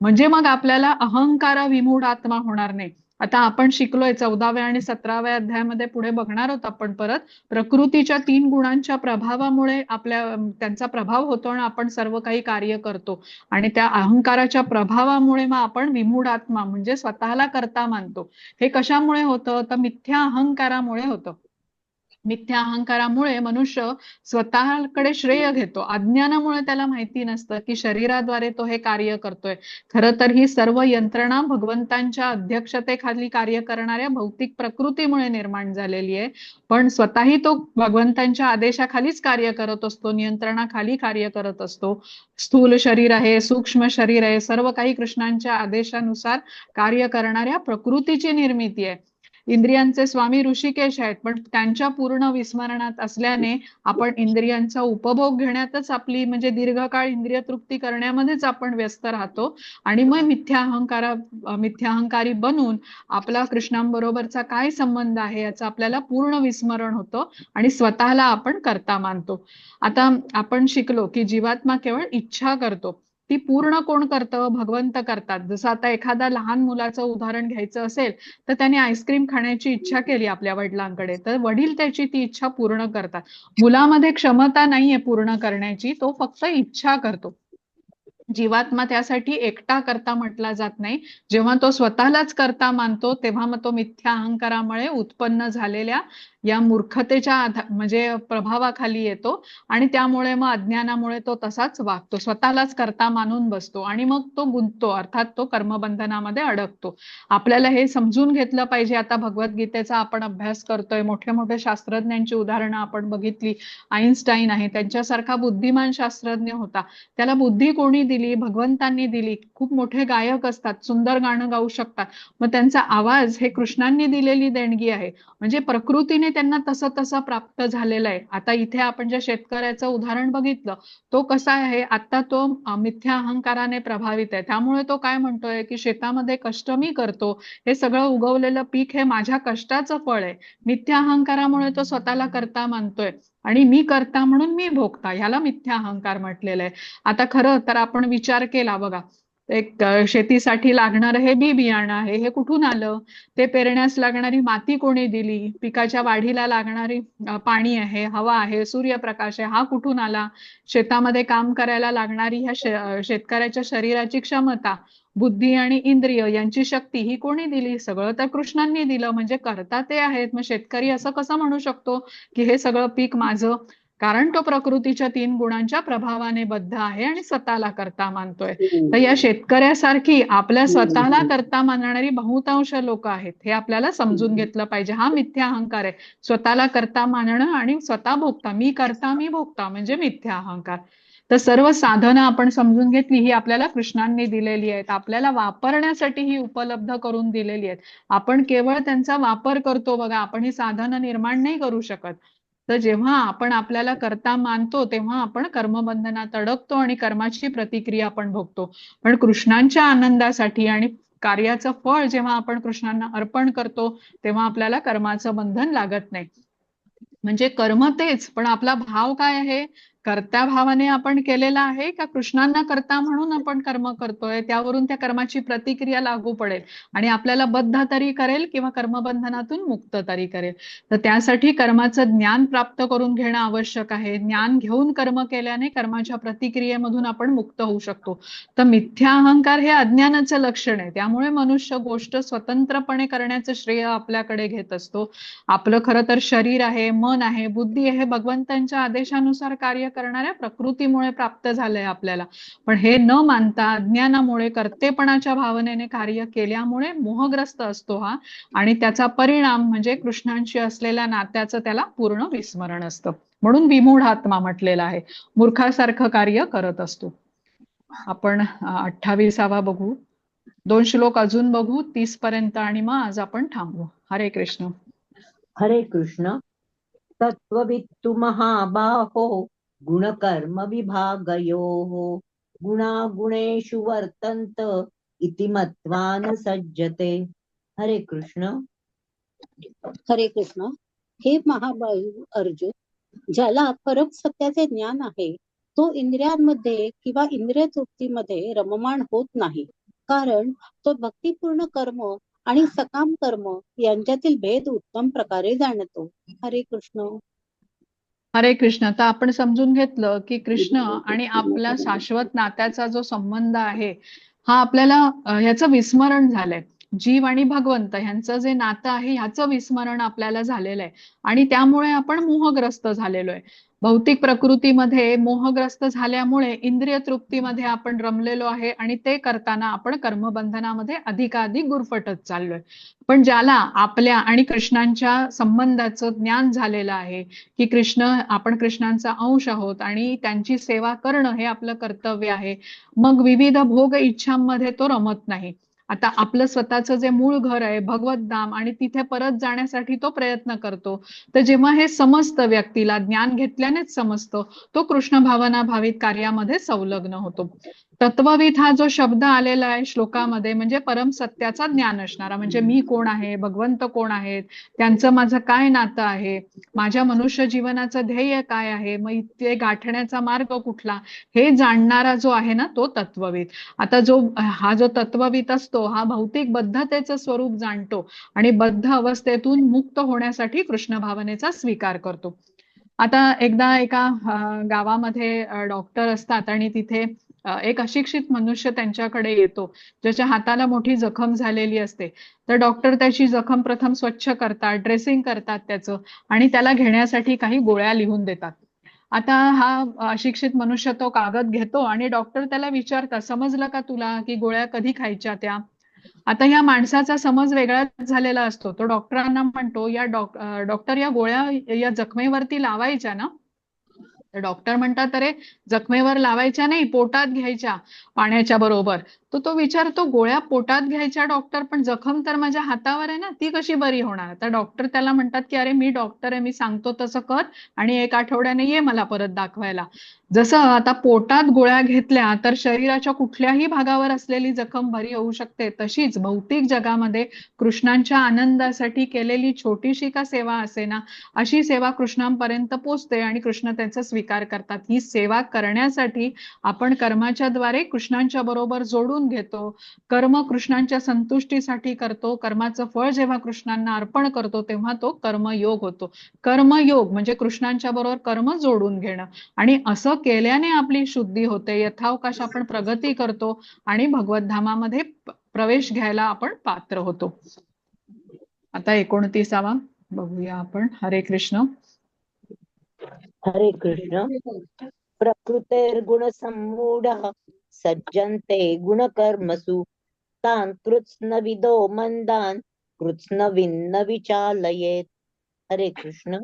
म्हणजे मग आपल्याला अहंकार विमूढ आत्मा होणार नाही. आता आपण शिकलोय 14व्या आणि 17व्या अध्यायामध्ये, पुढे बघणार आहोत आपण परत, प्रकृतीच्या 3 गुणांच्या प्रभावामुळे त्यांचा प्रभाव होतो आणि आपण सर्व काही कार्य करतो, आणि त्या अहंकाराच्या प्रभावामुळे मग आपण विमूढ आत्मा म्हणजे स्वतःला कर्ता मानतो. हे कशामुळे होतं, तर मिथ्या अहंकारामुळे होतं. मिथ्या अहंकारामुळे मनुष्य स्वतःकडे श्रेय घेतो. अज्ञानामुळे त्याला माहिती नसतं की शरीराद्वारे तो हे कार्य करतोय. खरं तर ही सर्व यंत्रणा भगवंतांच्या अध्यक्षतेखाली कार्य करणाऱ्या भौतिक प्रकृतीमुळे निर्माण झालेली आहे. पण स्वतःही तो भगवंतांच्या आदेशाखालीच कार्य करत असतो, नियंत्रणाखाली कार्य करत असतो. स्थूल शरीर आहे, सूक्ष्म शरीर आहे, सर्व काही कृष्णांच्या आदेशानुसार कार्य करणाऱ्या प्रकृतीची निर्मिती आहे. इंद्रियांचे स्वामी ऋषिकेश आहेत, पण त्यांच्या पूर्ण विस्मरणात असल्याने आपण इंद्रियांचा उपभोग घेण्यातच आपली म्हणजे दीर्घकाळ इंद्रिय तृप्ती करण्यामध्येच आपण व्यस्त राहतो आणि मग मिथ्याहंकारी बनून आपला कृष्णांबरोबरचा काय संबंध आहे याचं आपल्याला पूर्ण विस्मरण होतं आणि स्वतःला आपण कर्ता मानतो. आता आपण शिकलो की जीवात्मा केवळ इच्छा करतो, ती पूर्ण कोण करतं? भगवंत करतात. जसं आता एखादा लहान मुलाचं उदाहरण घ्यायचं असेल तर त्याने आईस्क्रीम खाण्याची इच्छा केली आपल्या वडिलांकडे, तर वडील त्याची ती इच्छा पूर्ण करतात. मुलामध्ये क्षमता नाहीये पूर्ण करण्याची, तो फक्त इच्छा करतो. जीवात्मा त्यासाठी एकटा करता म्हटला जात नाही. जेव्हा तो स्वतःलाच करता मानतो तेव्हा मग तो मिथ्या अहंकारामुळे उत्पन्न झालेल्या या मूर्खतेच्या म्हणजे प्रभावाखाली येतो आणि त्यामुळे मग अज्ञानामुळे तो तसाच वागतो, स्वतःलाच करता मानून बसतो आणि मग तो गुंततो, अर्थात तो कर्मबंधनामध्ये अडकतो. आपल्याला हे समजून घेतलं पाहिजे. आता भगवद्गीतेचा आपण अभ्यास करतोय, मोठे मोठे शास्त्रज्ञांची उदाहरणं आपण बघितली. आईन्स्टाईन आहे, त्यांच्यासारखा बुद्धिमान शास्त्रज्ञ होता, त्याला बुद्धी कोणी दिली? भगवंतांनी दिली. खूप मोठे गायक असतात, सुंदर गाणं गाऊ शकतात, मग त्यांचा आवाज हे कृष्णांनी दिलेली देणगी आहे. म्हणजे प्रकृतीने त्यांना तसं तसं प्राप्त झालेलं आहे. आता इथे आपण ज्या शेतकऱ्याचं उदाहरण बघितलं, तो कसा आहे? आता तो मिथ्या अहंकाराने प्रभावित आहे. त्यामुळे तो काय म्हणतोय की शेतामध्ये कष्ट मी करतो, हे सगळं उगवलेलं पीक हे माझ्या कष्टाचं फळ आहे. मिथ्या अहंकारामुळे तो स्वतःला कर्ता मानतोय आणि मी कर्ता म्हणून मी भोगता, ह्याला मिथ्या अहंकार म्हटलेलं आहे. आता खरं तर आपण विचार केला बघा, एक शेतीसाठी लागणारं हे बी बियाणं आहे, हे कुठून आलं? ते पेरण्यास लागणारी माती कोणी दिली? पिकाच्या वाढीला लागणारी पाणी आहे, हवा आहे, सूर्यप्रकाश आहे, हा कुठून आला? शेतामध्ये काम करायला लागणारी ह्या शेतकऱ्याच्या शरीराची क्षमता, बुद्धी आणि इंद्रिय यांची शक्ती ही कोणी दिली? सगळं तर कृष्णांनी दिलं. म्हणजे करता ते आहेत. मग शेतकरी असं कसं म्हणू शकतो की हे सगळं पीक माझं? कारण तो प्रकृतीच्या 3 गुणांच्या प्रभावाने बद्ध आहे आणि स्वतःला कर्ता मानतोय. तर या शेतकऱ्यासारखी आपल्या स्वतःला कर्ता मानणारी बहुतांश लोक आहेत, हे आपल्याला समजून घेतलं पाहिजे. हा मिथ्या अहंकार आहे, स्वतःला कर्ता मानणं आणि स्वतः भोगता, मी कर्ता मी भोगता म्हणजे मिथ्या अहंकार. तर सर्व साधनं आपण समजून घेतली, ही आपल्याला कृष्णांनी दिलेली आहेत, आपल्याला वापरण्यासाठी ही उपलब्ध करून दिलेली आहेत. आपण केवळ त्यांचा वापर करतो बघा, आपण ही साधनं निर्माण नाही करू शकत. तर जेव्हा आपण आपल्याला कर्ता मानतो तेव्हा आपण कर्मबंधनात अडकतो आणि कर्माची प्रतिक्रिया आपण भोगतो. पण कृष्णांच्या आनंदासाठी आणि कार्याचं फळ जेव्हा आपण कृष्णांना अर्पण करतो तेव्हा आपल्याला कर्माचं बंधन लागत नाही. म्हणजे कर्म तेच, पण आपला भाव काय आहे? कर्त्या भावाने आपण केलेला आहे का कृष्णांना कर्ता म्हणून आपण कर्म करतोय? त्यावरून त्या कर्माची प्रतिक्रिया लागू पडेल आणि आपल्याला बद्ध तरी करेल किंवा कर्मबंधनातून मुक्त तरी करेल. तर त्यासाठी कर्माचं ज्ञान प्राप्त करून घेणं आवश्यक आहे. ज्ञान घेऊन कर्म केल्याने कर्माच्या प्रतिक्रियेमधून आपण मुक्त होऊ शकतो. तर मिथ्या अहंकार हे अज्ञानाचं लक्षण आहे. त्यामुळे मनुष्य गोष्ट स्वतंत्रपणे करण्याचं श्रेय आपल्याकडे घेत असतो. आपलं खरं तर शरीर आहे, मन आहे, बुद्धी आहे, भगवंतांच्या आदेशानुसार कार्य करणाऱ्या प्रकृतीमुळे प्राप्त झालंय आपल्याला. पण हे न मानता अज्ञानामुळे कर्तेपणाच्या भावनेने कार्य केल्यामुळे मोहग्रस्त असतो हा आणि त्याचा परिणाम म्हणजे कृष्णांशी असलेल्या नात्याचं त्याला पूर्ण विस्मरण असतं. म्हणून विमूढ आत्मा म्हटलेला आहे, मूर्खासारखं कार्य करत असतो. आपण 28वा बघू, 2 श्लोक अजून बघू 30 पर्यंत आणि मग आज आपण थांबू. हरे कृष्ण. हरे कृष्ण. तत्त्ववित्तु महाबाहो गुणकर्म विभागयोः गुणागुणेषु वर्तन्त इति मत्वा न सज्जते. हरे कृष्ण. हरे कृष्ण. हे महाबाहु अर्जुन, ज्याला परम सत्याचे ज्ञान आहे तो इंद्रियांमध्ये किंवा इंद्रिय तृप्तीमध्ये रममाण होत नाही, कारण तो भक्तिपूर्ण कर्म आणि सकाम कर्म यांच्यातील भेद उत्तम प्रकारे जाणतो. हरे कृष्ण. हरे कृष्ण. तर आपण समजून घेतलं की कृष्ण आणि आपल्या शाश्वत नात्याचा जो संबंध आहे हा आपल्याला ह्याचं विस्मरण झालंय. जीव आणि भगवंत ह्यांचं जे नातं आहे ह्याचं विस्मरण आपल्याला झालेलं आहे आणि त्यामुळे आपण मोहग्रस्त झालेलो आहे. भौतिक प्रकृतीमध्ये मोहग्रस्त झाल्यामुळे इंद्रिय तृप्तीमध्ये आपण रमलेलो आहे आणि ते करताना आपण कर्मबंधनामध्ये अधिकाधिक गुरफटत चाललोय. पण ज्याला आपल्या आणि कृष्णांच्या संबंधाचं ज्ञान झालेलं आहे की आपण कृष्णांचा अंश आहोत आणि त्यांची सेवा करणं हे आपलं कर्तव्य आहे, मग विविध भोग इच्छांमध्ये तो रमत नाही आता आपलं स्वतःचं जे मूळ घर आहे भगवत धाम आणि तिथे परत जाण्यासाठी तो प्रयत्न करतो. तर जेव्हा हे समजतं व्यक्तीला, ज्ञान घेतल्यानेच समजतं, तो कृष्ण भावना भावित कार्यामध्ये संलग्न होतो. तत्वविद हा जो शब्द आलेला आहे श्लोकामध्ये म्हणजे परम सत्याचा ज्ञान असणारा, म्हणजे मी कोण आहे, भगवंत कोण आहेत, त्यांचं माझं काय नातं आहे, माझ्या मनुष्य जीवनाचं ध्येय काय आहे, मग इथे गाठण्याचा मार्ग कुठला, हे जाणणारा जो आहे ना तो तत्वविद. आता हा जो तत्वविद असतो हा भौतिक बद्धतेचं स्वरूप जाणतो आणि बद्ध अवस्थेतून मुक्त होण्यासाठी कृष्ण भावनेचा स्वीकार करतो. आता एकदा एका गावामध्ये डॉक्टर असतात आणि तिथे एक अशिक्षित मनुष्य त्यांच्याकडे येतो, ज्याच्या हाताला मोठी जखम झालेली असते. तर डॉक्टर त्याची जखम प्रथम स्वच्छ करतात, ड्रेसिंग करतात त्याचं आणि त्याला घेण्यासाठी काही गोळ्या लिहून देतात. आता हा अशिक्षित मनुष्य तो कागद घेतो आणि डॉक्टर त्याला विचारतात, समजलं का तुला की गोळ्या कधी खायच्या त्या? आता या माणसाचा समज वेगळाच झालेला असतो. तो डॉक्टरांना म्हणतो, डॉक्टर या गोळ्या या जखमेवरती लावायच्या ना? तर डॉक्टर म्हणतात, अरे जखमेवर लावायच्या नाही, पोटात घ्यायच्या पाण्याच्या बरोबर. तो विचारतो, गोळ्या पोटात घ्यायच्या डॉक्टर, पण जखम तर माझ्या हातावर आहे ना, ती कशी बरी होणार? तर डॉक्टर त्याला म्हणतात की अरे मी डॉक्टर आहे, मी सांगतो तसं कर आणि 1 आठवड्याने ये मला परत दाखवायला. जसं आता पोटात गोळ्या घेतल्या तर शरीराच्या कुठल्याही भागावर असलेली जखम बरी होऊ शकते, तशीच भौतिक जगामध्ये कृष्णांच्या आनंदासाठी केलेली छोटीशी का सेवा असेना, अशी सेवा कृष्णांपर्यंत पोचते आणि कृष्ण त्यांचा स्वीकार करतात. ही सेवा करण्यासाठी आपण कर्माच्या द्वारे कृष्णांच्या बरोबर जोडून घेतो. कर्म कृष्णांच्या संतुष्टीसाठी करतो. कर्माचं फळ जेव्हा कृष्णांना अर्पण करतो तेव्हा तो कर्मयोग होतो. कर्मयोग म्हणजे कृष्णांच्या बरोबर कर्म जोडून घेणं आणि असं केल्याने आपली शुद्धी होते. यथावकाश आपण प्रगती करतो आणि भगवत धामामध्ये प्रवेश घ्यायला आपण पात्र होतो. आता 29वा बघूया आपण. हरे कृष्ण. हरे कृष्ण. प्रकृतेर्गुणसम्मूढः सज्जन्ते गुणकर्मसु तान् कृत्स्नविदो मंदान् कृत्स्नविन्न विचालयेत्. हरे कृष्ण.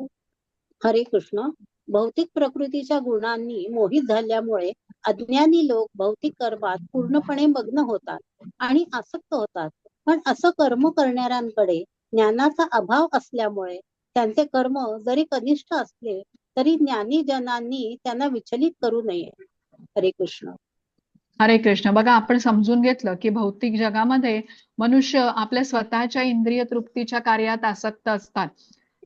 हरे कृष्ण. भौतिक प्रकृतीच्या गुणांनी मोहित झाल्यामुळे अज्ञानी लोक भौतिक कर्मात पूर्णपणे मग्न होतात आणि आसक्त होतात. पण असं कर्म करणाऱ्यांकडे ज्ञानाचा अभाव असल्यामुळे त्यांचे कर्म जरी कनिष्ठ असले तरी ज्ञानी जनांनी त्यांना विचलित करू नये. हरे कृष्ण. हरे कृष्ण. बघा, आपण समजून घेतलं की भौतिक जगामध्ये मनुष्य आपल्या स्वतःच्या इंद्रिय तृप्तीच्या कार्यात आसक्त असतात.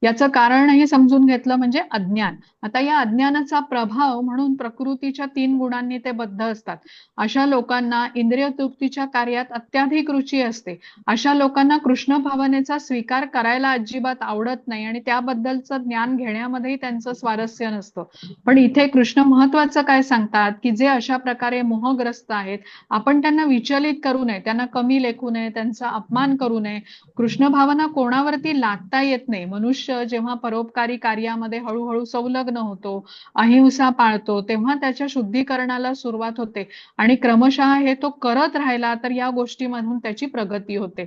याचं कारण हे समजून घेतलं म्हणजे अज्ञान. आता या अज्ञानाचा प्रभाव म्हणून प्रकृतीच्या 3 गुणांनी ते बद्ध असतात. अशा लोकांना इंद्रिय तृप्तीच्या कार्यात अत्याधिक रुची असते. अशा लोकांना कृष्ण भावनेचा स्वीकार करायला अजिबात आवडत नाही आणि त्याबद्दलचं ज्ञान घेण्यामध्येही त्यांचं स्वारस्य नसतं. पण इथे कृष्ण महत्वाचं काय सांगतात की जे अशा प्रकारे मोहग्रस्त आहेत, आपण त्यांना विचलित करू नये, त्यांना कमी लेखू नये, त्यांचा अपमान करू नये. कृष्ण भावना कोणावरती लादता येत नाही. मनुष्य जेव्हा परोपकारी कार्यामध्ये हळूहळू संलग्न होतो, अहिंसा पाळतो, तेव्हा त्याच्या शुद्धीकरणाला सुरुवात होते आणि क्रमशः हे तो करत राहिला तर या गोष्टीमधून त्याची प्रगती होते.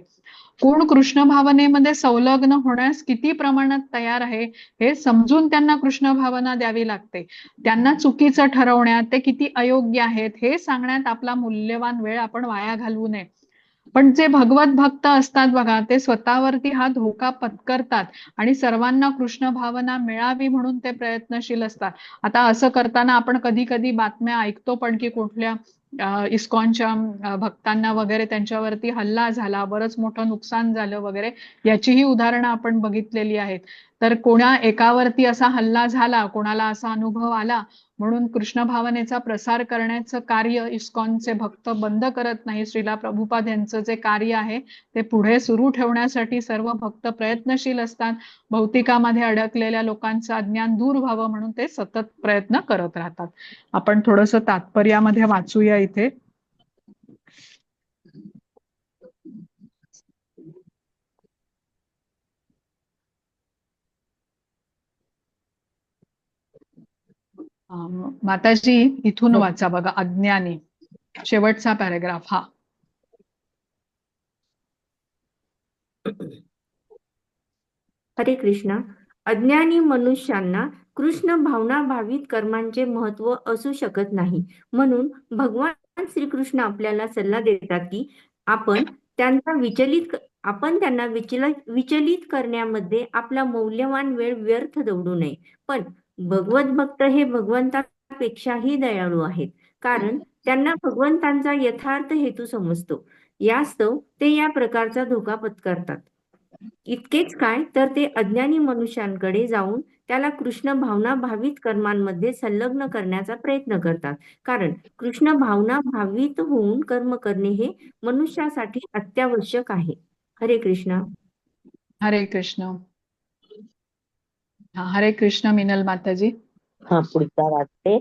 कोण कृष्ण भावनेमध्ये संलग्न होण्यास किती प्रमाणात तयार आहे हे समजून त्यांना कृष्ण भावना द्यावी लागते. त्यांना चुकीचं ठरवण्यात, ते किती अयोग्य आहेत हे सांगण्यात आपला मूल्यवान वेळ आपण वाया घालवू नये. पण जे भगवत भक्त असतात बघा, ते स्वतःवरती हा धोका पत्करतात आणि सर्वांना कृष्ण भावना मिळावी म्हणून ते प्रयत्नशील असतात. आता असं करताना आपण कधी कधी बातम्या ऐकतो पण की कुठल्या इस्कॉनच्या भक्तांना वगैरे त्यांच्यावरती हल्ला झाला, बरंच मोठं नुकसान झालं वगैरे, याचीही उदाहरणं आपण बघितलेली आहेत. तर कोणा एकावरती असा हल्ला झाला, कोणाला असा अनुभव आला म्हणून कृष्ण भावनेचा प्रसार करण्याचं कार्य इस्कॉनचे भक्त बंद करत नाही. श्रीला प्रभुपाद यांचं जे कार्य आहे ते पुढे सुरू ठेवण्यासाठी सर्व भक्त प्रयत्नशील असतात. भौतिकामध्ये अडकलेल्या लोकांचं अज्ञान दूर व्हावं म्हणून ते सतत प्रयत्न करत राहतात. आपण थोडंसं तात्पर्यामध्ये वाचूया इथे. माताजी इथून वाचा बघा. अज्ञानी शेवटचा पॅराग्राफ हा. हरे कृष्ण. अज्ञानी मनुष्यांना कृष्ण भावना भावित कर्मांचे महत्व असू शकत नाही. म्हणून भगवान श्रीकृष्ण आपल्याला सल्ला देतात की आपण आपण त्यांना विचलित करण्यामध्ये आपला मौल्यवान वेळ व्यर्थ दौडू नये. पण भगवत भक्त हे भगवंतापेक्षाही दयाळू आहेत, कारण त्यांना भगवंतांचा यथार्थ हेतू समजतो. यास्तव ते या प्रकारचा धोका पत्करतात. इतकेच काय, तर ते अज्ञानी मनुष्यांकडे जाऊन त्याला कृष्ण भावना भावित कर्मांमध्ये संलग्न करण्याचा प्रयत्न करतात. कारण कृष्ण भावना भावित होऊन कर्म करणे हे मनुष्यासाठी अत्यावश्यक आहे. हरे कृष्ण. हरे कृष्ण. हरे कृष्ण मिनल माताजी. हा पुढचा वाचते.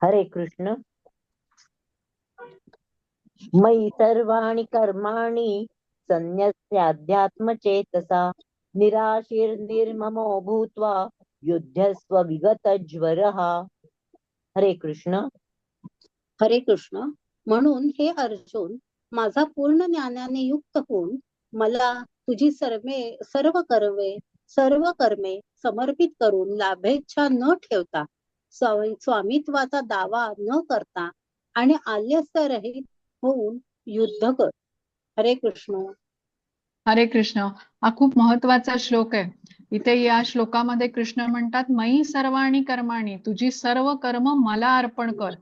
हरे कृष्ण. मयि सर्वाणि कर्माणि संन्यस्याध्यात्मचेतसा निराशीर्निर्ममो भूत्वा युध्यस्व विगतज्वरः. हरे कृष्ण. हरे कृष्ण. म्हणून हे अर्जुन, माझा पूर्ण ज्ञानाने युक्त होऊन मला तुझी सर्व कर्मे समर्पित करून लाभेच्छा न ठेवता, स्वामित्वाचा दावा न करता आणि आलस्यरहित होऊन युद्ध कर. हरे कृष्ण. हरे कृष्ण. हा खूप महत्वाचा श्लोक आहे. इथे या श्लोकामध्ये कृष्ण म्हणतात, मयी सर्वाणि कर्माणि, तुझी सर्व कर्म मला अर्पण कर.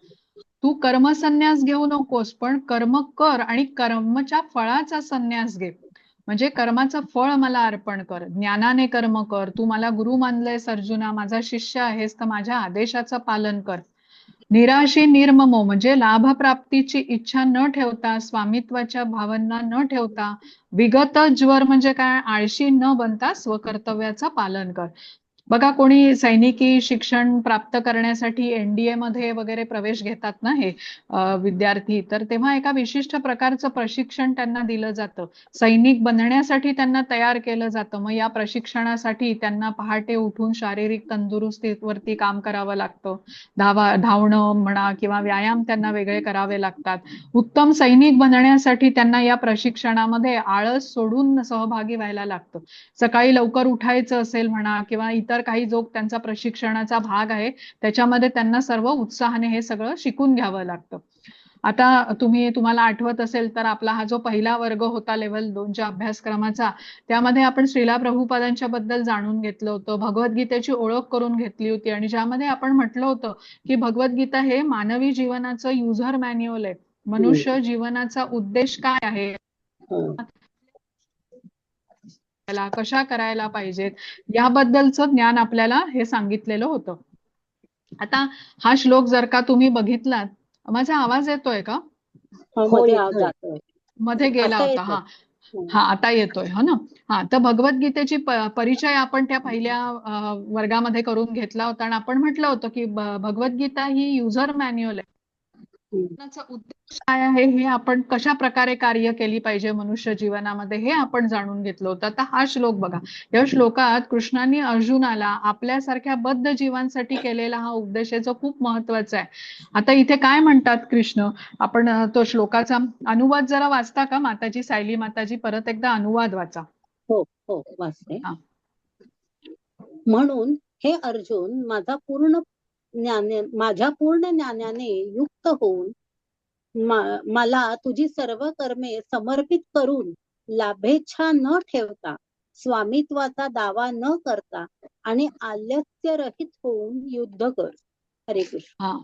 तू कर्मसन्यास घेऊ नकोस, पण कर्म कर आणि कर्मच्या फळाचा संन्यास घे. म्हणजे कर्माचं फळ मला अर्पण कर. ज्ञानाने कर्म कर. तू मला गुरु मानलेस अर्जुना, माझा शिष्य आहेस, तर माझ्या आदेशाचं पालन कर. निराशी निर्ममो म्हणजे लाभप्राप्तीची इच्छा न ठेवता, स्वामित्वाच्या भावना न ठेवता, विगत ज्वर म्हणजे काय, आळशी न बनता स्वकर्तव्याचं पालन कर. बघा, कोणी सैनिकी शिक्षण प्राप्त करण्यासाठी एनडीए मध्ये वगैरे प्रवेश घेतात ना हे विद्यार्थी, तर तेव्हा एका विशिष्ट प्रकारचं प्रशिक्षण त्यांना दिलं जातं. सैनिक बनण्यासाठी त्यांना तयार केलं जातं. मग या प्रशिक्षणासाठी त्यांना पहाटे उठून शारीरिक तंदुरुस्तीवरती काम करावं लागतं. धावणं म्हणा किंवा व्यायाम त्यांना वेगळे करावे लागतात. उत्तम सैनिक बनण्यासाठी त्यांना या प्रशिक्षणामध्ये आळस सोडून सहभागी व्हायला लागतं. सकाळी लवकर उठायचं असेल म्हणा किंवा इतर काही जो त्यांचा प्रशिक्षणाचा भाग आहे, त्याच्यामध्ये त्यांना सर्व उत्साहाने हे सगळं शिकून घ्यावं लागतं. आता तुम्हाला आठवत असेल तर आपला हा जो पहिला वर्ग होता लेव्हल 2च्या अभ्यासक्रमाचा, त्यामध्ये आपण श्रीला प्रभुपादांच्या बद्दल जाणून घेतलं होतं, भगवद्गीतेची ओळख करून घेतली होती, आणि ज्यामध्ये आपण म्हटलं होतं की भगवद्गीता हे मानवी जीवनाचं युजर मॅन्युअल आहे. मनुष्य जीवनाचा उद्देश काय आहे, कशा करायला पाहिजेत, याबद्दलचं ज्ञान आपल्याला हे सांगितलेलं होतं. आता हा श्लोक जर का तुम्ही बघितलात, माझा आवाज येतोय का? मध्ये गेला होता. हा आता येतोय, हो ना. हा, तर भगवद्गीतेची परिचय आपण त्या पहिल्या वर्गामध्ये करून घेतला होता, आणि आपण म्हटलं होतं की भगवद्गीता ही युजर मॅन्युअल आहे. उद्देश काय आहे, हे आपण कशा प्रकारे कार्य केली पाहिजे मनुष्य जीवनामध्ये, हे आपण जाणून घेतलं होतं. आता हा श्लोक बघा. या श्लोकात कृष्णाने अर्जुनाला आपल्यासारख्या बद्ध जीवांसाठी केलेला हा उपदेश जो खूप महत्वाचा आहे. आता इथे काय म्हणतात कृष्ण, आपण तो श्लोकाचा अनुवाद जरा वाचता का माताजी? सायली माताजी, परत एकदा अनुवाद वाचा. हो हो, वाचते. म्हणून हे अर्जुन, माझ्या पूर्ण ज्ञानाने युक्त होऊन मला तुझी सर्व कर्मे समर्पित करून लाभेच्छा न ठेवता, स्वामित्वाचा दावा न करता आणि आलस्यरहित होऊन युद्ध कर. हरे कृष्ण.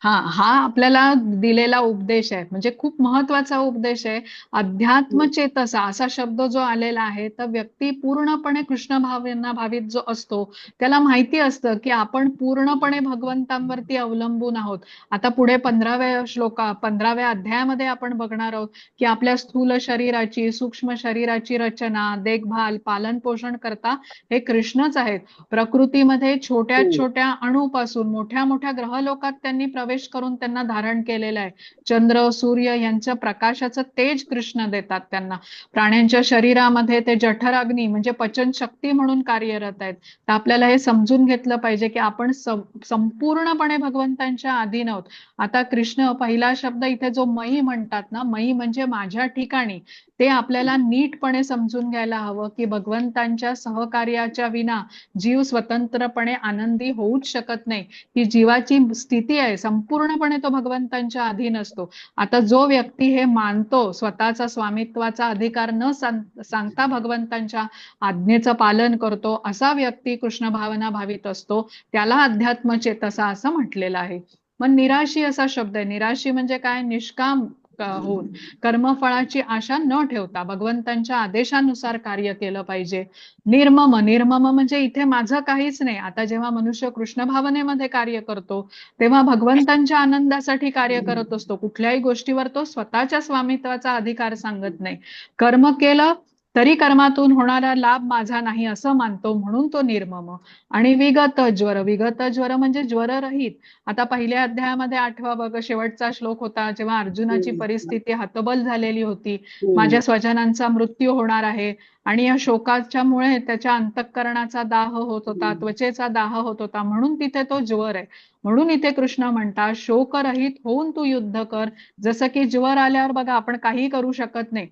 हा आपल्याला दिलेला उपदेश आहे, म्हणजे खूप महत्वाचा उपदेश आहे. अध्यात्मचेतसा असा शब्द जो आलेला आहे, तर व्यक्ती पूर्णपणे कृष्ण भावना भावित जो असतो, त्याला माहिती असतं की आपण पूर्णपणे भगवंतांवरती अवलंबून आहोत. आता पुढे 15व्या अध्यायामध्ये आपण बघणार आहोत की आपल्या स्थूल शरीराची, सूक्ष्म शरीराची रचना, देखभाल, पालन पोषण करता हे कृष्णच आहेत. प्रकृतीमध्ये छोट्या छोट्या अणूपासून मोठ्या मोठ्या ग्रहलोकात त्यांनी प्रवेश करून त्यांना धारण केलेलं आहे. चंद्र, सूर्य यांच्या प्रकाशाचं तेज कृष्ण देतात त्यांना. प्राण्यांच्या शरीरामध्ये ते जठराग्नी म्हणजे पचन शक्ती म्हणून कार्यरत आहेत. तर आपल्याला हे समजून घेतलं पाहिजे की आपण संपूर्णपणे भगवंतांच्या अधीन आहोत. आता कृष्ण पहिला शब्द इथे जो मयी म्हणतात ना, मयी म्हणजे माझ्या ठिकाणी, ते आपल्याला नीटपणे समजून घ्यायला हवं की भगवंतांच्या सहकार्याच्या विना जीव स्वतंत्रपणे आनंदी होऊच शकत नाही. ही जीवाची स्थिती आहे, संपूर्णपणे तो भगवंतांच्या अधीन असतो. आता जो व्यक्ती हे मानतो, स्वतःचा स्वामित्वाचा अधिकार न सांगता भगवंतांच्या आज्ञेचं पालन करतो, असा व्यक्ती कृष्ण भावना भावित असतो. त्याला अध्यात्म चेतसा असं म्हटलेलं आहे. मग निराशी असा शब्द आहे. निराशी म्हणजे काय? निष्काम होऊन कर्मफळाची आशा न ठेवता भगवंतांच्या आदेशानुसार कार्य केलं पाहिजे. निर्मम, निर्मम म्हणजे इथे माझं काहीच नाही. आता जेव्हा मनुष्य कृष्ण भावनेमध्ये कार्य करतो तेव्हा भगवंतांच्या आनंदासाठी कार्य करत असतो. कुठल्याही गोष्टीवर तो स्वतःच्या स्वामित्वाचा अधिकार सांगत नाही. कर्म केलं तरी कर्मातून होणारा लाभ माझा नाही असं मानतो, म्हणून तो निर्मम. आणि विगत ज्वर, विगत ज्वर म्हणजे ज्वररहित. आता पहिल्या अध्यायामध्ये आठवा बघ, शेवटचा श्लोक होता जेव्हा अर्जुनाची परिस्थिती हतबल झालेली होती. माझ्या स्वजनांचा मृत्यू होणार आहे आणि या शोकाच्यामुळे त्याच्या अंतःकरणाचा दाह होत होता, त्वचेचा दाह होत होता, म्हणून तिथे तो ज्वर आहे. म्हणून इथे कृष्ण म्हणतात शोकरहित होऊन तू युद्ध कर. जसं की ज्वर आल्यावर बघा आपण काही करू शकत नाही,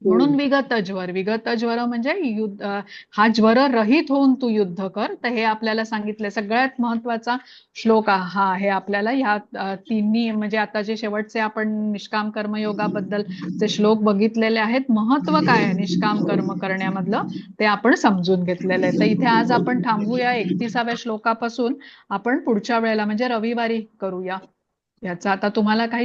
म्हणून विगत ज्वर. विगत ज्वर म्हणजे युद्ध, हा ज्वर रहित होऊन तू युद्ध कर. तर हे आपल्याला सांगितलं. सगळ्यात महत्वाचा श्लोक हा आहे आपल्याला. ह्या तिन्ही म्हणजे आता जे शेवटचे आपण निष्काम कर्मयोगाबद्दल जे श्लोक बघितलेले आहेत, महत्व काय आहे निष्काम कर्म करण्यामधलं ते आपण समजून घेतलेलं आहे. तर इथे आज आपण थांबूया. 31व्या श्लोकापासून आपण पुढच्या वेळेला म्हणजे रविवारी करूया. याचा आता तुम्हाला काही